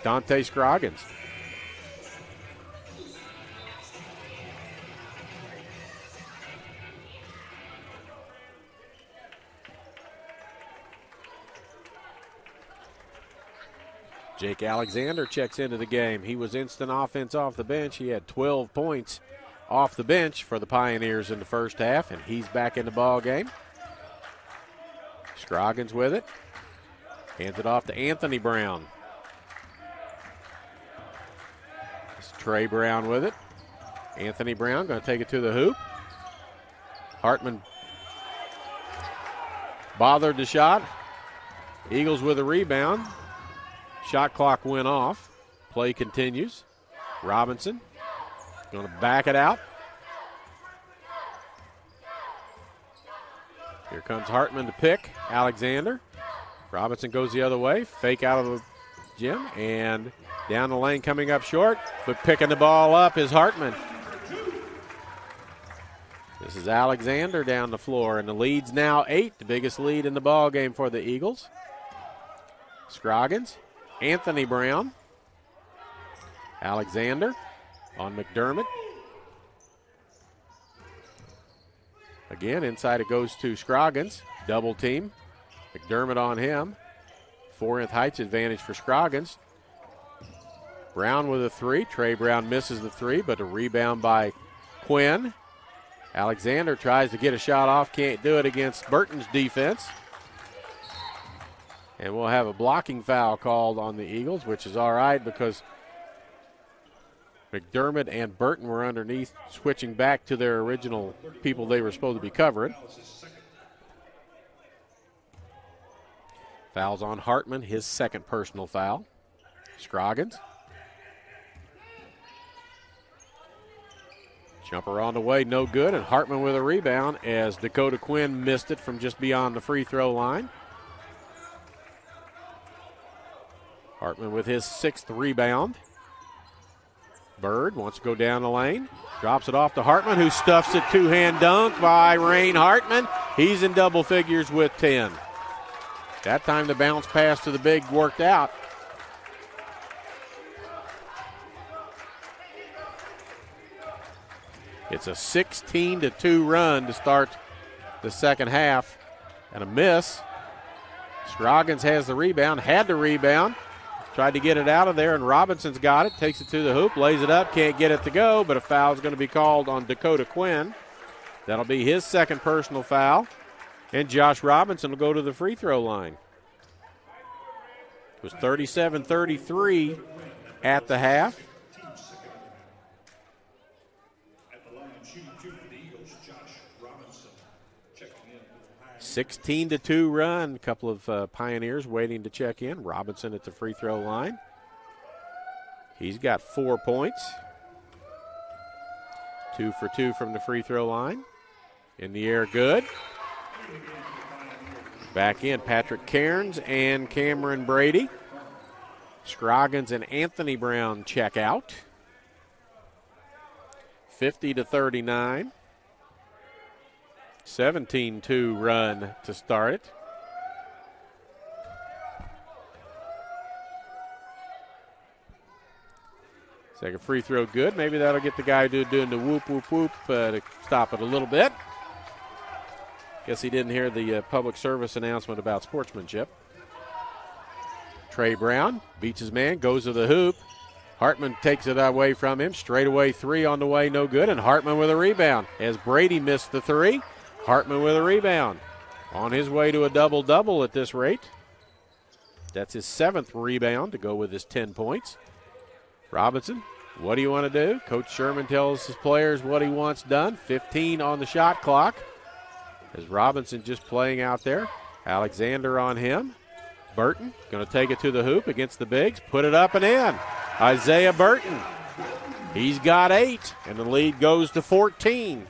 Dante Scroggins. Jake Alexander checks into the game. He was instant offense off the bench. He had 12 points off the bench for the Pioneers in the first half, and he's back in the ball game. Scroggins with it. Hands it off to Anthony Brown. It's Trey Brown with it. Anthony Brown going to take it to the hoop. Hartman bothered the shot. Eagles with a rebound. Shot clock went off. Play continues. Robinson going to back it out. Here comes Hartman to pick Alexander. Robinson goes the other way. Fake out of the gym and down the lane coming up short. But picking the ball up is Hartman. This is Alexander down the floor, and the lead's now 8, the biggest lead in the ball game for the Eagles. Scroggins. Anthony Brown. Alexander on McDermott. Again, inside it goes to Scroggins. Double team. McDermott on him. 4th heights advantage for Scroggins. Brown with a 3. Trey Brown misses the 3, but a rebound by Quinn. Alexander tries to get a shot off. Can't do it against Burton's defense. And we'll have a blocking foul called on the Eagles, which is all right because McDermott and Burton were underneath, switching back to their original people they were supposed to be covering. Fouls on Hartman, his second personal foul. Scroggins. Jumper on the way, no good, and Hartman with a rebound as Dakota Quinn missed it from just beyond the free throw line. Hartman with his 6th rebound. Bird wants to go down the lane. Drops it off to Hartman, who stuffs it. Two-hand dunk by Rain Hartman. He's in double figures with 10. That time the bounce pass to the big worked out. It's a 16-2 run to start the second half. And a miss. Scroggins has the rebound, had the rebound. Tried to get it out of there, and Robinson's got it. Takes it to the hoop, lays it up, can't get it to go, but a foul is going to be called on Dakota Quinn. That'll be his second personal foul. And Josh Robinson will go to the free throw line. It was 37-33 at the half. 16-2 run. A couple of Pioneers waiting to check in. Robinson at the free throw line. He's got 4 points. 2 for 2 from the free throw line. In the air, good. Back in, Patrick Cairns and Cameron Brady. Scroggins and Anthony Brown check out. 50-39. 17-2 run to start it. Second free throw good. Maybe that'll get the guy doing the whoop, whoop, whoop to stop it a little bit. Guess he didn't hear the public service announcement about sportsmanship. Trey Brown beats his man, goes to the hoop. Hartman takes it away from him. Straightaway 3 on the way, no good. And Hartman with a rebound as Brady missed the 3. Hartman with a rebound. On his way to a double-double at this rate. That's his 7th rebound to go with his 10 points. Robinson, what do you want to do? Coach Sherman tells his players what he wants done. 15 on the shot clock. As Robinson just playing out there. Alexander on him. Burton going to take it to the hoop against the bigs. Put it up and in. Isaiah Burton. He's got 8, and the lead goes to 14.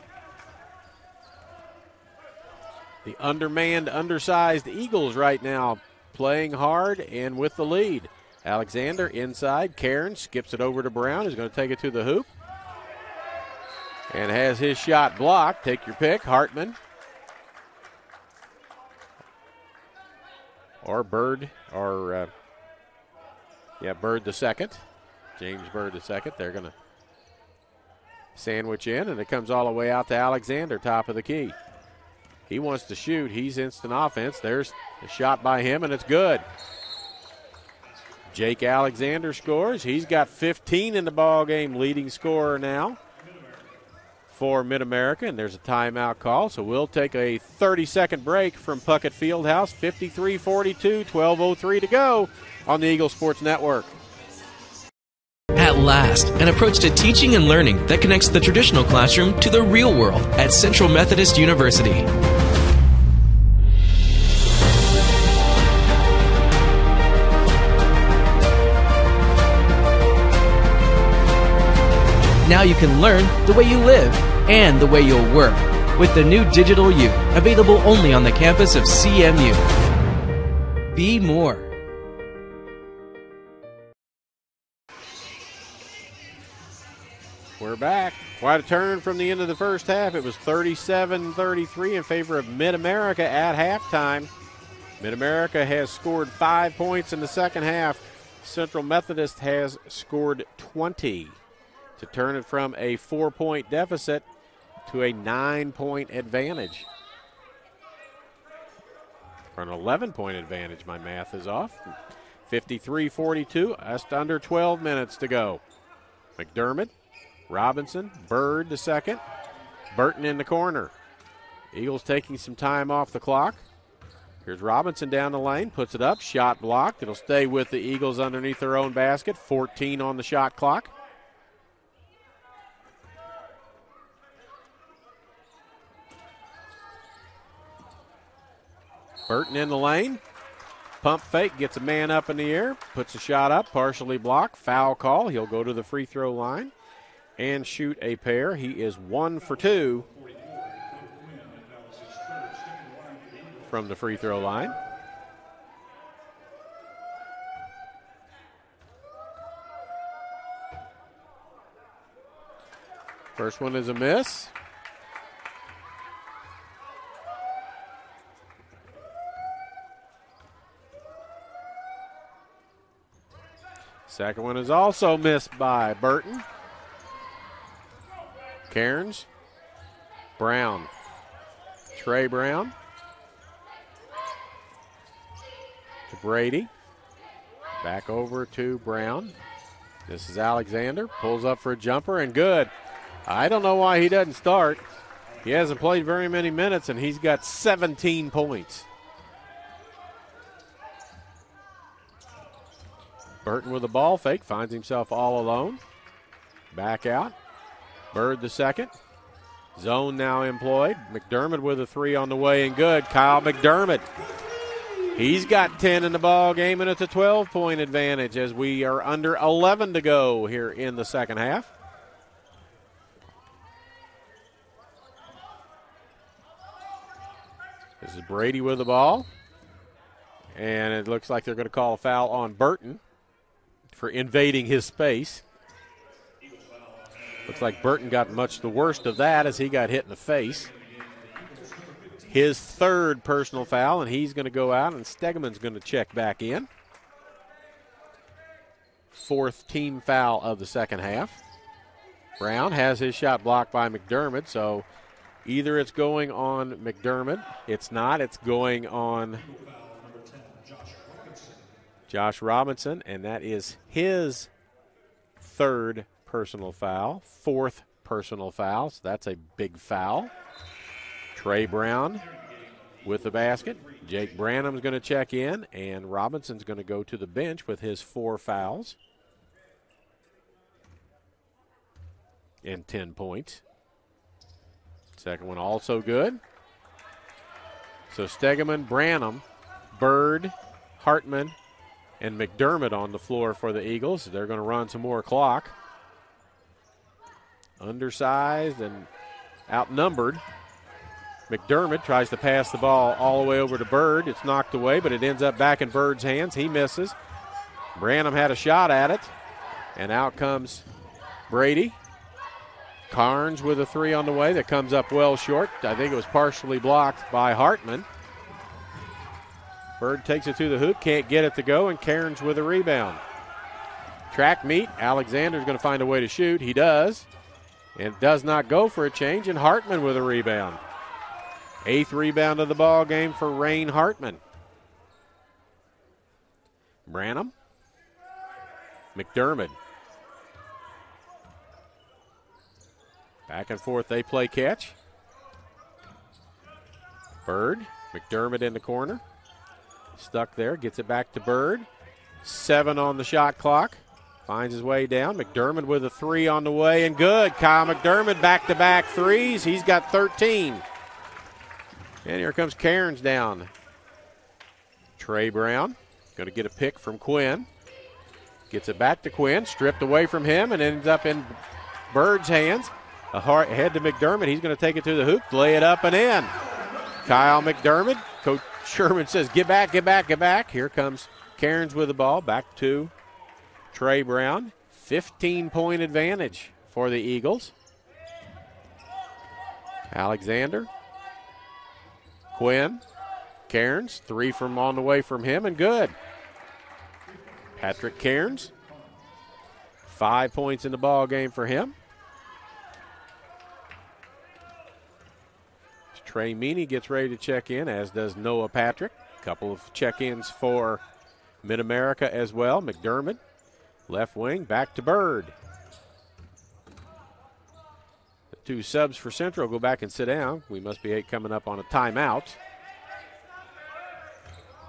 The undermanned, undersized Eagles right now playing hard and with the lead. Alexander inside. Cairns skips it over to Brown. He's going to take it to the hoop. And has his shot blocked. Take your pick. Hartman or Bird, or Bird the second. James Bird the second. They're going to sandwich in, and it comes all the way out to Alexander, top of the key. He wants to shoot. He's instant offense. There's a shot by him, and it's good. Jake Alexander scores. He's got 15 in the ball game, leading scorer now for Mid-America, and there's a timeout call, so we'll take a 30-second break from Puckett Fieldhouse. 53-42, 12:03 to go on the Eagle Sports Network. At last, an approach to teaching and learning that connects the traditional classroom to the real world at Central Methodist University. Now you can learn the way you live and the way you'll work with the new Digital U, available only on the campus of CMU. Be more. We're back. Quite a turn from the end of the first half. It was 37-33 in favor of Mid-America at halftime. Mid-America has scored 5 points in the second half. Central Methodist has scored 20 to turn it from a 4-point deficit to a 9-point advantage. For an 11-point advantage, my math is off. 53-42, just under 12 minutes to go. McDermott, Robinson, Bird the second, Burton in the corner. Eagles taking some time off the clock. Here's Robinson down the lane, puts it up, shot blocked. It'll stay with the Eagles underneath their own basket. 14 on the shot clock. Burton in the lane. Pump fake, gets a man up in the air, puts a shot up, partially blocked. Foul call. He'll go to the free throw line and shoot a pair. He is 1 for 2 from the free throw line. First one is a miss. Second one is also missed by Burton. Cairns, Brown, Trey Brown to Brady, back over to Brown. This is Alexander, pulls up for a jumper and good. I don't know why he doesn't start. He hasn't played very many minutes and he's got 17 points. Burton with a ball fake, finds himself all alone. Back out. Bird the second. Zone now employed. McDermott with a three on the way and good. Kyle McDermott. He's got 10 in the ball game, and it's a 12-point advantage as we are under 11 to go here in the second half. This is Brady with the ball. And it looks like they're going to call a foul on Burton for invading his space. Looks like Burton got much the worst of that as he got hit in the face. His third personal foul, and he's going to go out, and Stegeman's going to check back in. Fourth team foul of the second half. Brown has his shot blocked by McDermott, so either it's going on McDermott. It's not. It's going on Josh Robinson, and that is his third personal foul, fourth personal foul, so that's a big foul. Trey Brown with the basket. Jake Branham's going to check in, and Robinson's going to go to the bench with his 4 fouls and 10 points. Second one also good. So Stegeman, Branham, Bird, Hartman, and McDermott on the floor for the Eagles. They're going to run some more clock. Undersized and outnumbered. McDermott tries to pass the ball all the way over to Bird. It's knocked away, but it ends up back in Bird's hands. He misses. Branham had a shot at it, and out comes Brady. Carnes with a three on the way that comes up well short. I think it was partially blocked by Hartman. Bird takes it to the hoop, can't get it to go, and Cairns with a rebound. Track meet, Alexander's going to find a way to shoot. He does, and does not go for a change, and Hartman with a rebound. 8th rebound of the ball game for Rain Hartman. Branham. McDermott. Back and forth they play catch. Bird. McDermott in the corner. Stuck there. Gets it back to Bird. 7 on the shot clock. Finds his way down. McDermott with a 3 on the way and good. Kyle McDermott back-to-back threes. He's got 13. And here comes Cairns down. Trey Brown going to get a pick from Quinn. Gets it back to Quinn. Stripped away from him and ends up in Bird's hands. A hard head to McDermott. He's going to take it to the hoop, lay it up and in. Kyle McDermott. Coach Sherman says, get back, get back, get back. Here comes Cairns with the ball. Back to Trey Brown. 15-point advantage for the Eagles. Alexander. Quinn. Cairns. 3 from on the way from him and good. Patrick Cairns. 5 points in the ball game for him. Trey Meany gets ready to check in, as does Noah Patrick. A couple of check-ins for Mid-America as well. McDermott, left wing, back to Bird. The 2 subs for Central go back and sit down. We must be coming up on a timeout.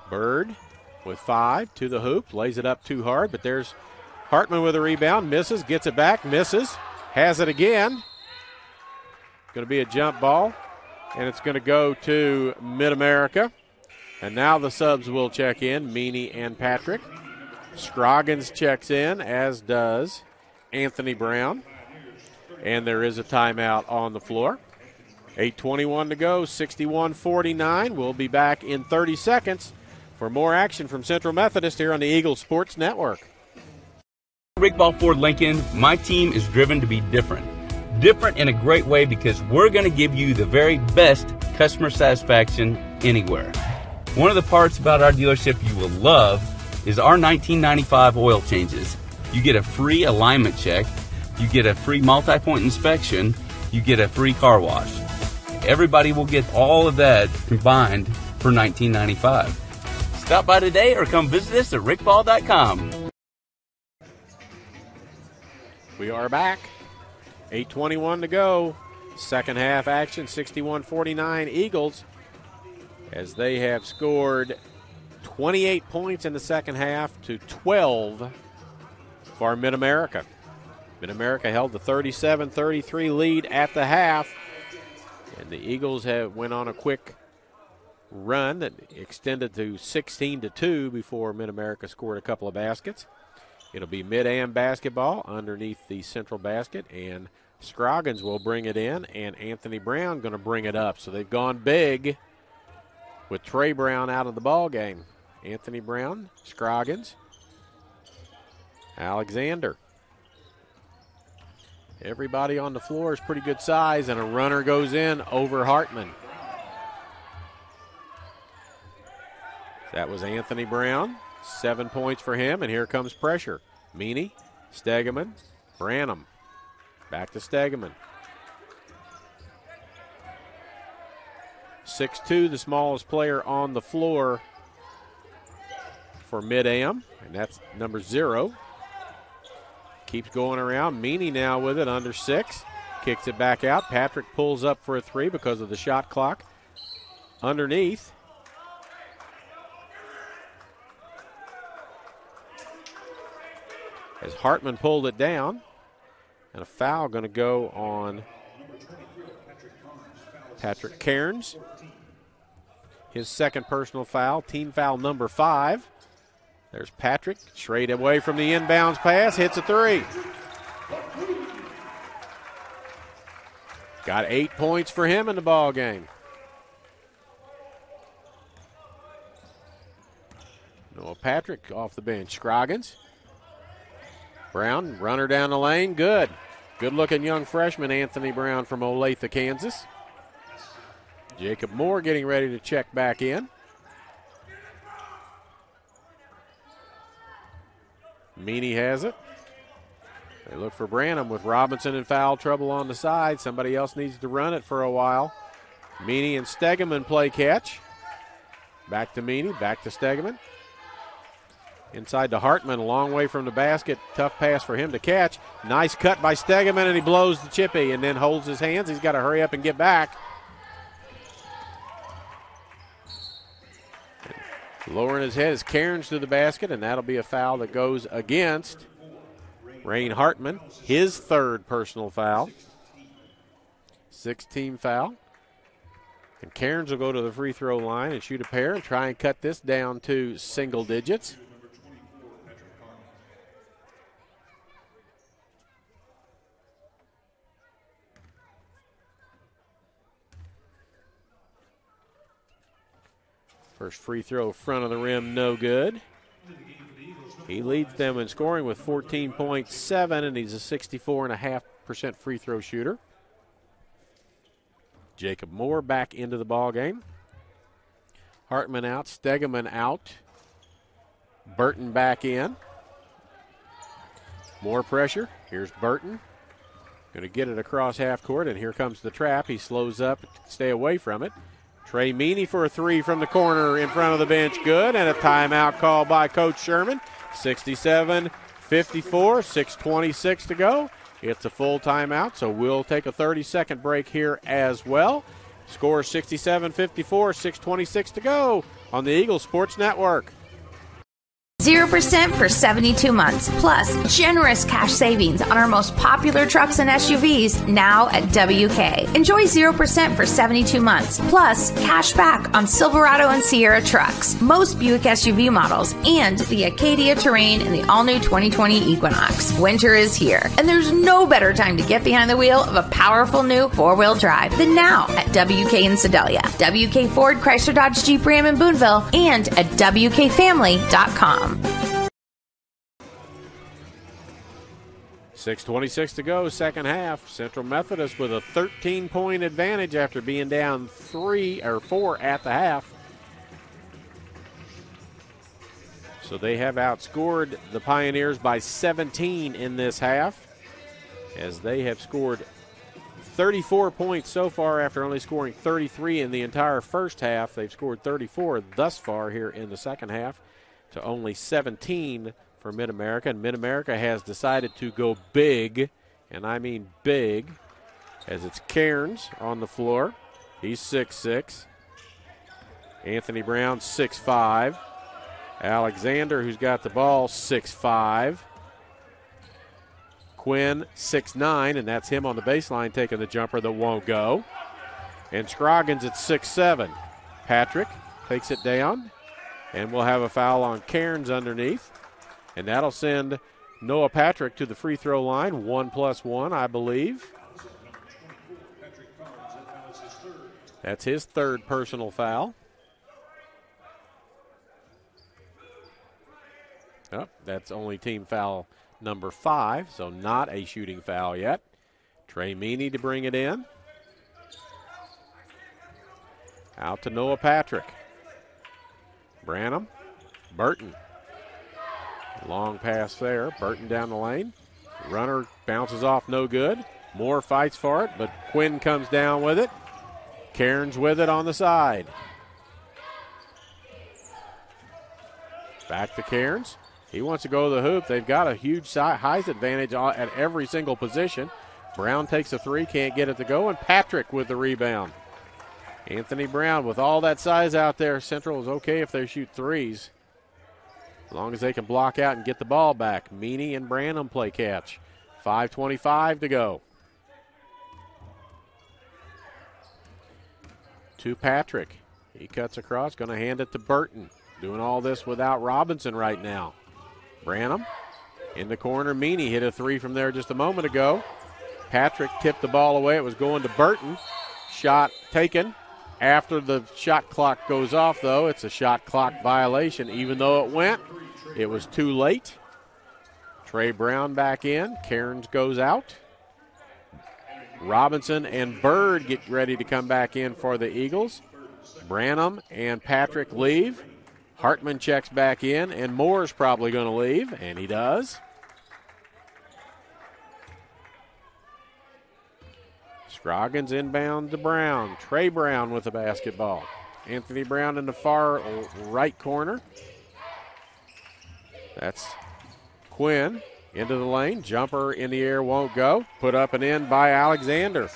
Bird with 5 to the hoop, lays it up too hard, but there's Hartman with a rebound, misses, gets it back, misses, has it again. Going to be a jump ball. And it's going to go to Mid-America. And now the subs will check in, Meany and Patrick. Scroggins checks in, as does Anthony Brown. And there is a timeout on the floor. 8:21 to go, 61-49. We'll be back in 30 seconds for more action from Central Methodist here on the Eagle Sports Network. Rick Ball Ford Lincoln, my team is driven to be different. Different in a great way because we're going to give you the very best customer satisfaction anywhere. One of the parts about our dealership you will love is our 1995 oil changes. You get a free alignment check, you get a free multi-point inspection, you get a free car wash. Everybody will get all of that combined for $19.95. Stop by today or come visit us at rickball.com. We are back. 8:21 to go. Second half action, 61-49 Eagles, as they have scored 28 points in the second half to 12 for Mid-America. Mid-America held the 37-33 lead at the half, and the Eagles went on a quick run that extended to 16-2 before Mid-America scored a couple of baskets. It'll be Mid-Am basketball underneath the central basket, and Scroggins will bring it in, and Anthony Brown going to bring it up. So they've gone big with Trey Brown out of the ball game. Anthony Brown, Scroggins, Alexander. Everybody on the floor is pretty good size, and a runner goes in over Hartman. That was Anthony Brown. 7 points for him, and here comes pressure. Meany, Stegeman, Branham. Back to Stegeman. 6'2", the smallest player on the floor for Mid-Am, and that's number 0. Keeps going around. Meany now with it, under 6. Kicks it back out. Patrick pulls up for a 3 because of the shot clock. Underneath. As Hartman pulled it down, and a foul going to go on Patrick Cairns. His second personal foul, team foul number 5. There's Patrick, straight away from the inbounds pass, hits a 3. Got 8 points for him in the ball game. Noah Patrick off the bench. Scroggins. Brown, runner down the lane, good. Good-looking young freshman Anthony Brown from Olathe, Kansas. Jacob Moore getting ready to check back in. Meany has it. They look for Branham with Robinson in foul trouble on the side. Somebody else needs to run it for a while. Meany and Stegeman play catch. Back to Meany, back to Stegeman. Inside to Hartman, a long way from the basket. Tough pass for him to catch. Nice cut by Stegeman, and he blows the chippy and then holds his hands. He's got to hurry up and get back. Lowering his head is Cairns to the basket, and that'll be a foul that goes against Rain Hartman, his third personal foul. 6-team foul. And Cairns will go to the free throw line and shoot a pair and try and cut this down to single digits. First free throw front of the rim, no good. He leads them in scoring with 14.7, and he's a 64.5% free throw shooter. Jacob Moore back into the ball game. Hartman out, Stegeman out. Burton back in. More pressure. Here's Burton. Going to get it across half court, and here comes the trap. He slows up, stay away from it. Trey Meany for a three from the corner in front of the bench. Good, and a timeout call by Coach Sherman. 67-54, 6:26 to go. It's a full timeout, so we'll take a 30-second break here as well. Score 67-54, 6:26 to go on the Eagle Sports Network. 0% for 72 months, plus generous cash savings on our most popular trucks and SUVs now at WK. Enjoy 0% for 72 months, plus cash back on Silverado and Sierra trucks, most Buick SUV models, and the Acadia Terrain and the all-new 2020 Equinox. Winter is here, and there's no better time to get behind the wheel of a powerful new four-wheel drive than now at WK in Sedalia, WK Ford, Chrysler, Dodge, Jeep, Ram in Boonville, and at WKFamily.com. 6:26 to go, second half. Central Methodist with a 13-point advantage after being down 3 or 4 at the half. So they have outscored the Pioneers by 17 in this half, as they have scored 34 points so far after only scoring 33 in the entire first half. They've scored 34 thus far here in the second half to only 17 for Mid-America, and Mid-America has decided to go big, and I mean big, as it's Cairns on the floor. He's 6'6". Anthony Brown, 6'5". Alexander, who's got the ball, 6'5". Quinn, 6'9", and that's him on the baseline taking the jumper that won't go. And Scroggins at 6'7". Patrick takes it down, and we'll have a foul on Cairns underneath. And that'll send Noah Patrick to the free throw line, 1+1, I believe. That's his third personal foul. Oh, that's only team foul number 5, so not a shooting foul yet. Trey Meany to bring it in. Out to Noah Patrick. Branham. Burton. Long pass there. Burton down the lane. Runner bounces off, no good. Moore fights for it, but Quinn comes down with it. Cairns with it on the side. Back to Cairns. He wants to go to the hoop. They've got a huge height advantage at every single position. Brown takes a three, can't get it to go, and Patrick with the rebound. Anthony Brown with all that size out there. Central is okay if they shoot threes, as long as they can block out and get the ball back. Meany and Branham play catch. 5:25 to go. To Patrick. He cuts across, going to hand it to Burton. Doing all this without Robinson right now. Branham in the corner. Meany hit a three from there just a moment ago. Patrick tipped the ball away. It was going to Burton. Shot taken. After the shot clock goes off, though, it's a shot clock violation. Even though it went, it was too late. Trey Brown back in. Cairns goes out. Robinson and Bird get ready to come back in for the Eagles. Branham and Patrick leave. Hartman checks back in, and Moore's probably going to leave, and he does. Scroggins inbound to Brown. Trey Brown with the basketball. Anthony Brown in the far right corner. That's Quinn into the lane. Jumper in the air won't go. Put up and in by Alexander.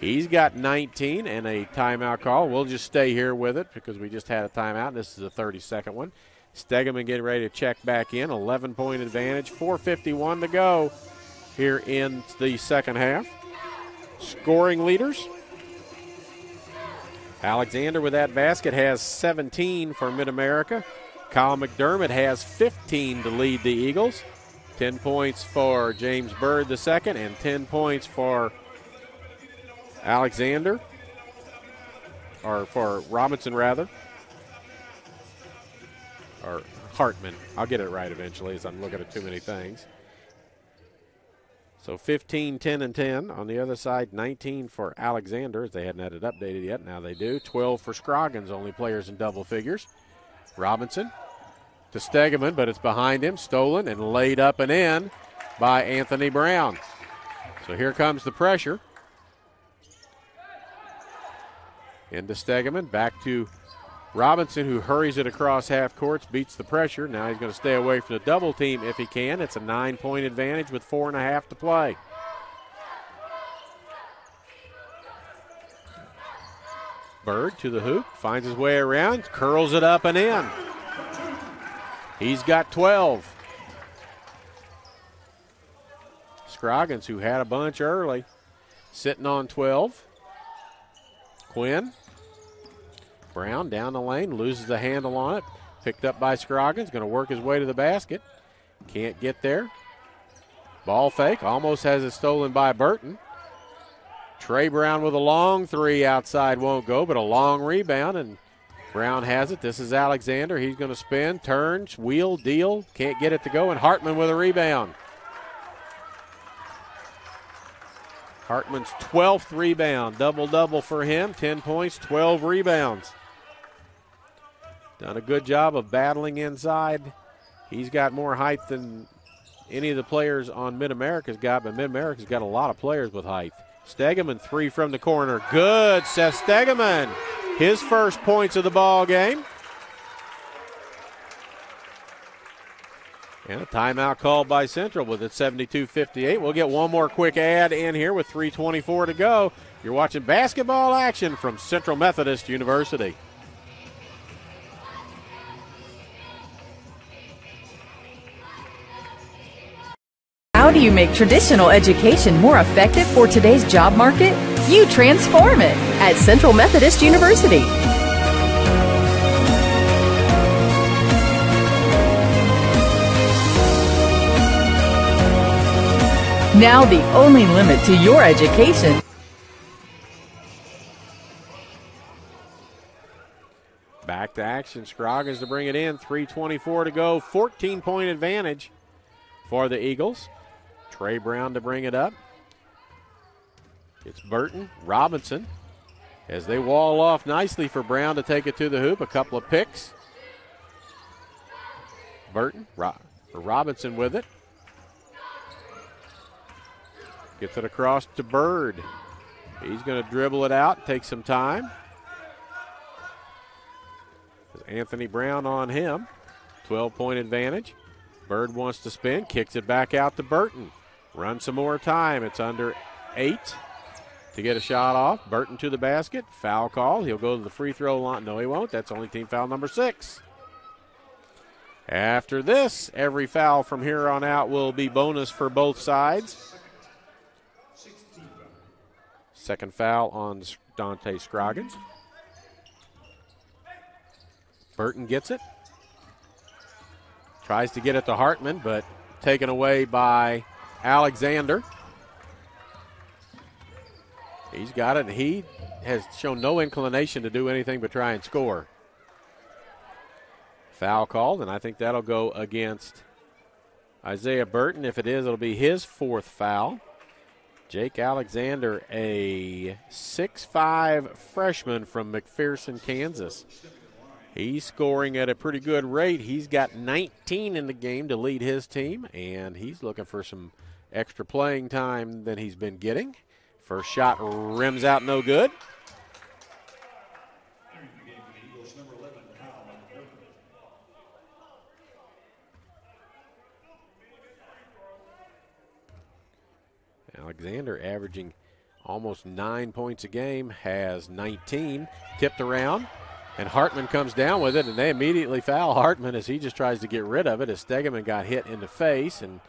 He's got 19 and a timeout call. We'll just stay here with it because we just had a timeout. This is a 30-second one. Stegeman getting ready to check back in. 11-point advantage. 4:51 to go here in the second half. Scoring leaders. Alexander with that basket has 17 for Mid-America. Kyle McDermott has 15 to lead the Eagles. 10 points for James Bird II and 10 points for Alexander, or for Robinson rather, or Hartman. I'll get it right eventually as I'm looking at too many things. So 15, 10, and 10. On the other side, 19 for Alexander. They hadn't had it updated yet. Now they do. 12 for Scroggins, only players in double figures. Robinson to Stegeman, but it's behind him. Stolen and laid up and in by Anthony Brown. So here comes the pressure. Into Stegeman, back to Robinson, who hurries it across half courts, beats the pressure. Now he's going to stay away from the double team if he can. It's a 9-point advantage with 4.5 to play. Bird to the hoop, finds his way around, curls it up and in. He's got 12. Scroggins, who had a bunch early, sitting on 12. Quinn. Brown down the lane, loses the handle on it. Picked up by Scroggins, going to work his way to the basket. Can't get there. Ball fake, almost has it stolen by Burton. Trey Brown with a long three outside, won't go, but a long rebound, and Brown has it. This is Alexander. He's going to spin, turns, wheel, deal. Can't get it to go, and Hartman with a rebound. Hartman's 12th rebound. Double-double for him. 10 points, 12 rebounds. Done a good job of battling inside. He's got more height than any of the players on Mid-America's got, but Mid-America's got a lot of players with height. Stegeman, three from the corner. Good, Seth Stegeman. His first points of the ball game. And a timeout called by Central with it 72-58. We'll get one more quick ad in here with 3:24 to go. You're watching basketball action from Central Methodist University. How do you make traditional education more effective for today's job market? You transform it at Central Methodist University. Now the only limit to your education. Back to action. Scroggins to bring it in. 3:24 to go. 14-point advantage for the Eagles. Trey Brown to bring it up. It's Burton, Robinson, as they wall off nicely for Brown to take it to the hoop. A couple of picks. Burton, Robinson with it. Gets it across to Bird. He's going to dribble it out, take some time. Anthony Brown on him. 12-point advantage. Bird wants to spin, kicks it back out to Burton. Run some more time. It's under 8 to get a shot off. Burton to the basket. Foul call. He'll go to the free throw line. No, he won't. That's only team foul number 6. After this, every foul from here on out will be bonus for both sides. Second foul on Dante Scroggins. Burton gets it. Tries to get it to Hartman, but taken away by Alexander. He's got it, and he has shown no inclination to do anything but try and score. Foul called, and I think that'll go against Isaiah Burton. If it is, it'll be his 4th foul. Jake Alexander, a 6'5" freshman from McPherson, Kansas. He's scoring at a pretty good rate. He's got 19 in the game to lead his team, and he's looking for some extra playing time than he's been getting. First shot rims out, no good. Alexander averaging almost 9 points a game, has 19, tipped around, and Hartman comes down with it, and they immediately foul Hartman as he just tries to get rid of it as Stegeman got hit in the face and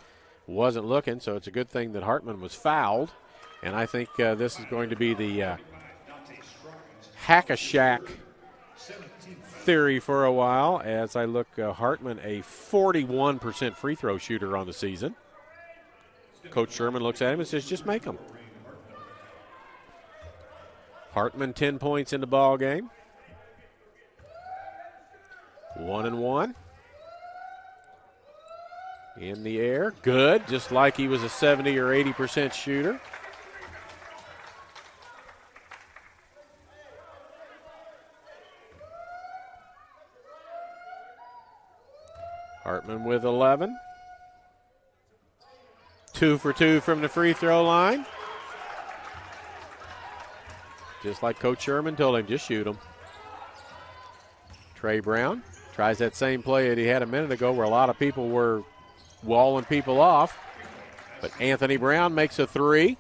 wasn't looking, so it's a good thing that Hartman was fouled. And I think this is going to be the hack-a-shack theory for a while as I look Hartman, a 41% free throw shooter on the season. Coach Sherman looks at him and says, just make them. Hartman 10 points in the ball game. 1-1. In the air, good, just like he was a 70 or 80% shooter. Hartman with 11. 2 for 2 from the free throw line. Just like Coach Sherman told him, just shoot him. Trey Brown tries that same play that he had a minute ago where a lot of people were walling people off. But Anthony Brown makes a three.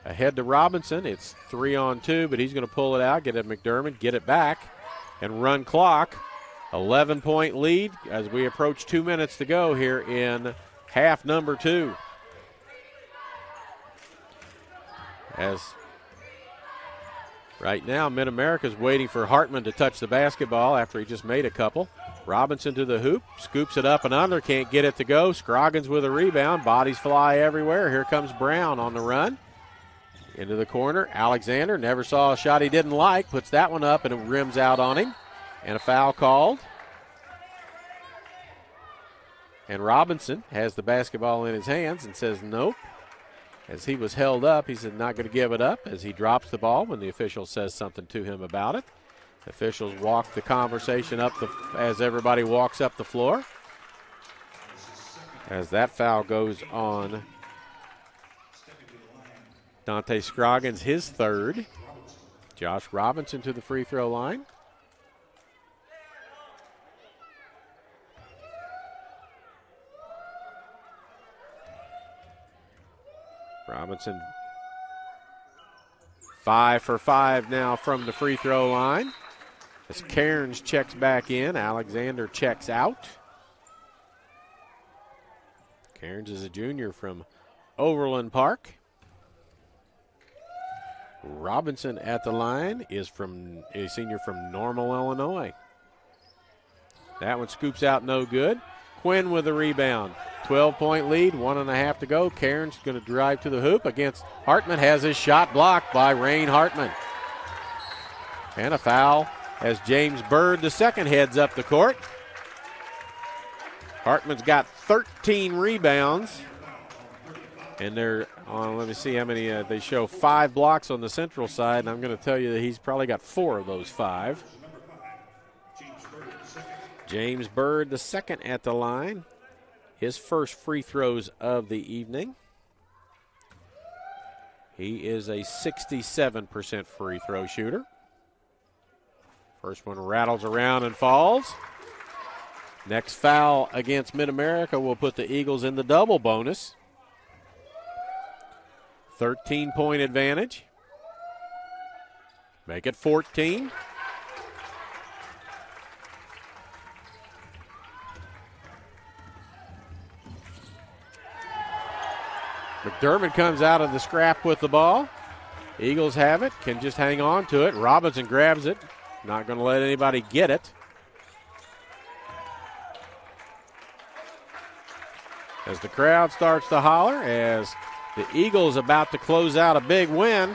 Ahead to Robinson. It's 3-on-2, but he's going to pull it out, get it to McDermott, get it back, and run clock. 11-point lead as we approach 2 minutes to go here in half number 2. As right now, Mid-America's waiting for Hartman to touch the basketball after he just made a couple. Robinson to the hoop, scoops it up and under, can't get it to go. Scroggins with a rebound, bodies fly everywhere. Here comes Brown on the run. Into the corner, Alexander never saw a shot he didn't like, puts that one up and it rims out on him. And a foul called. And Robinson has the basketball in his hands and says nope. As he was held up, he said not going to give it up as he drops the ball when the official says something to him about it. Officials walk the conversation up as everybody walks up the floor. As that foul goes on Dante Scroggins, his third. Josh Robinson to the free throw line. Robinson 5 for 5 now from the free throw line. As Cairns checks back in, Alexander checks out. Cairns is a junior from Overland Park. Robinson at the line is a senior from Normal, Illinois. That one scoops out, no good. Quinn with a rebound. 12-point lead, 1.5 to go. Cairns going to drive to the hoop against Hartman. Has his shot blocked by Rain Hartman. And a foul as James Bird, the second, heads up the court. Hartman's got 13 rebounds. And they're on, let me see how many, they show 5 blocks on the central side, and I'm going to tell you that he's probably got 4 of those 5. James Bird, the second at the line. His first free throws of the evening. He is a 67% free throw shooter. First one rattles around and falls. Next foul against Mid-America will put the Eagles in the double bonus. 13-point advantage. Make it 14. McDermott comes out of the scrap with the ball. Eagles have it, can just hang on to it. Robinson grabs it. Not going to let anybody get it. As the crowd starts to holler, as the Eagles about to close out a big win.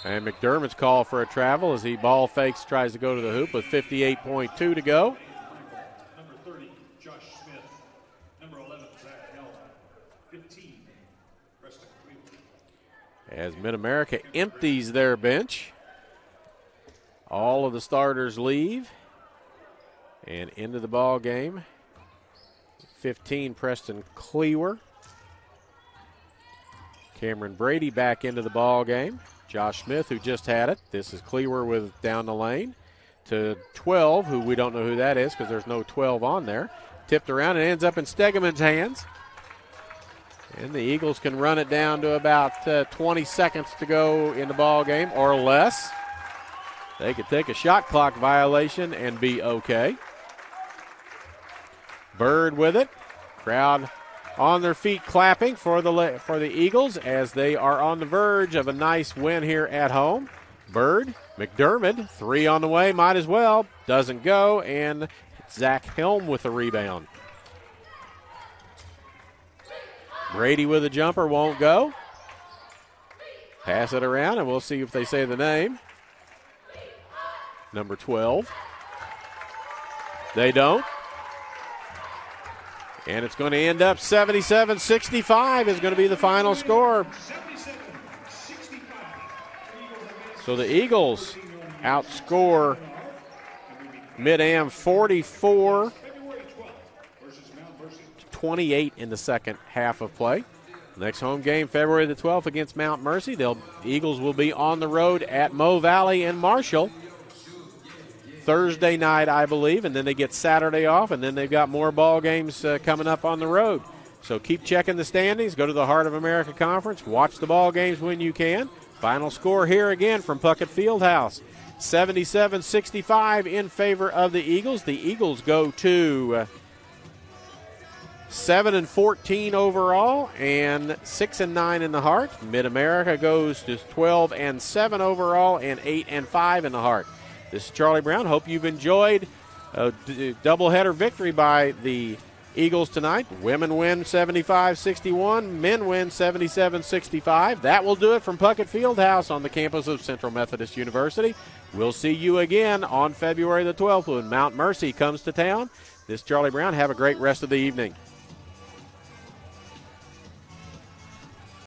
And McDermott's call for a travel as he ball fakes, tries to go to the hoop with 58.2 to go. Number 30, Josh Smith. Number 11, Zach Hell. 15, As Mid-America empties their bench, all of the starters leave. And into the ball game, 15, Preston Cleaver. Cameron Brady back into the ball game. Josh Smith, who just had it. This is Cleaver with down the lane to 12, who we don't know who that is because there's no 12 on there. Tipped around and ends up in Stegeman's hands. And the Eagles can run it down to about 20 seconds to go in the ball game or less. They could take a shot clock violation and be okay. Bird with it. Crowd on their feet clapping for the Eagles as they are on the verge of a nice win here at home. Bird, McDermott, 3 on the way, might as well. Doesn't go, and Zach Helm with the rebound. Brady with a jumper, won't go. Pass it around, and we'll see if they say the name. Number 12. They don't. And it's going to end up 77-65 is going to be the final score. So the Eagles outscore Mid-Am 44-28 in the second half of play. Next home game, February the 12th against Mount Mercy. The Eagles will be on the road at Mo Valley and Marshall Thursday night, I believe, and then they get Saturday off, and then they've got more ball games coming up on the road. So keep checking the standings. Go to the Heart of America Conference. Watch the ball games when you can. Final score here again from Puckett Fieldhouse, 77-65 in favor of the Eagles. The Eagles go to 7-14 overall and 6-9 in the Heart. Mid-America goes to 12-7 overall and 8-5 in the Heart. This is Charlie Brown. Hope you've enjoyed a doubleheader victory by the Eagles tonight. Women win 75-61. Men win 77-65. That will do it from Puckett Fieldhouse on the campus of Central Methodist University. We'll see you again on February the 12th when Mount Mercy comes to town. This is Charlie Brown. Have a great rest of the evening.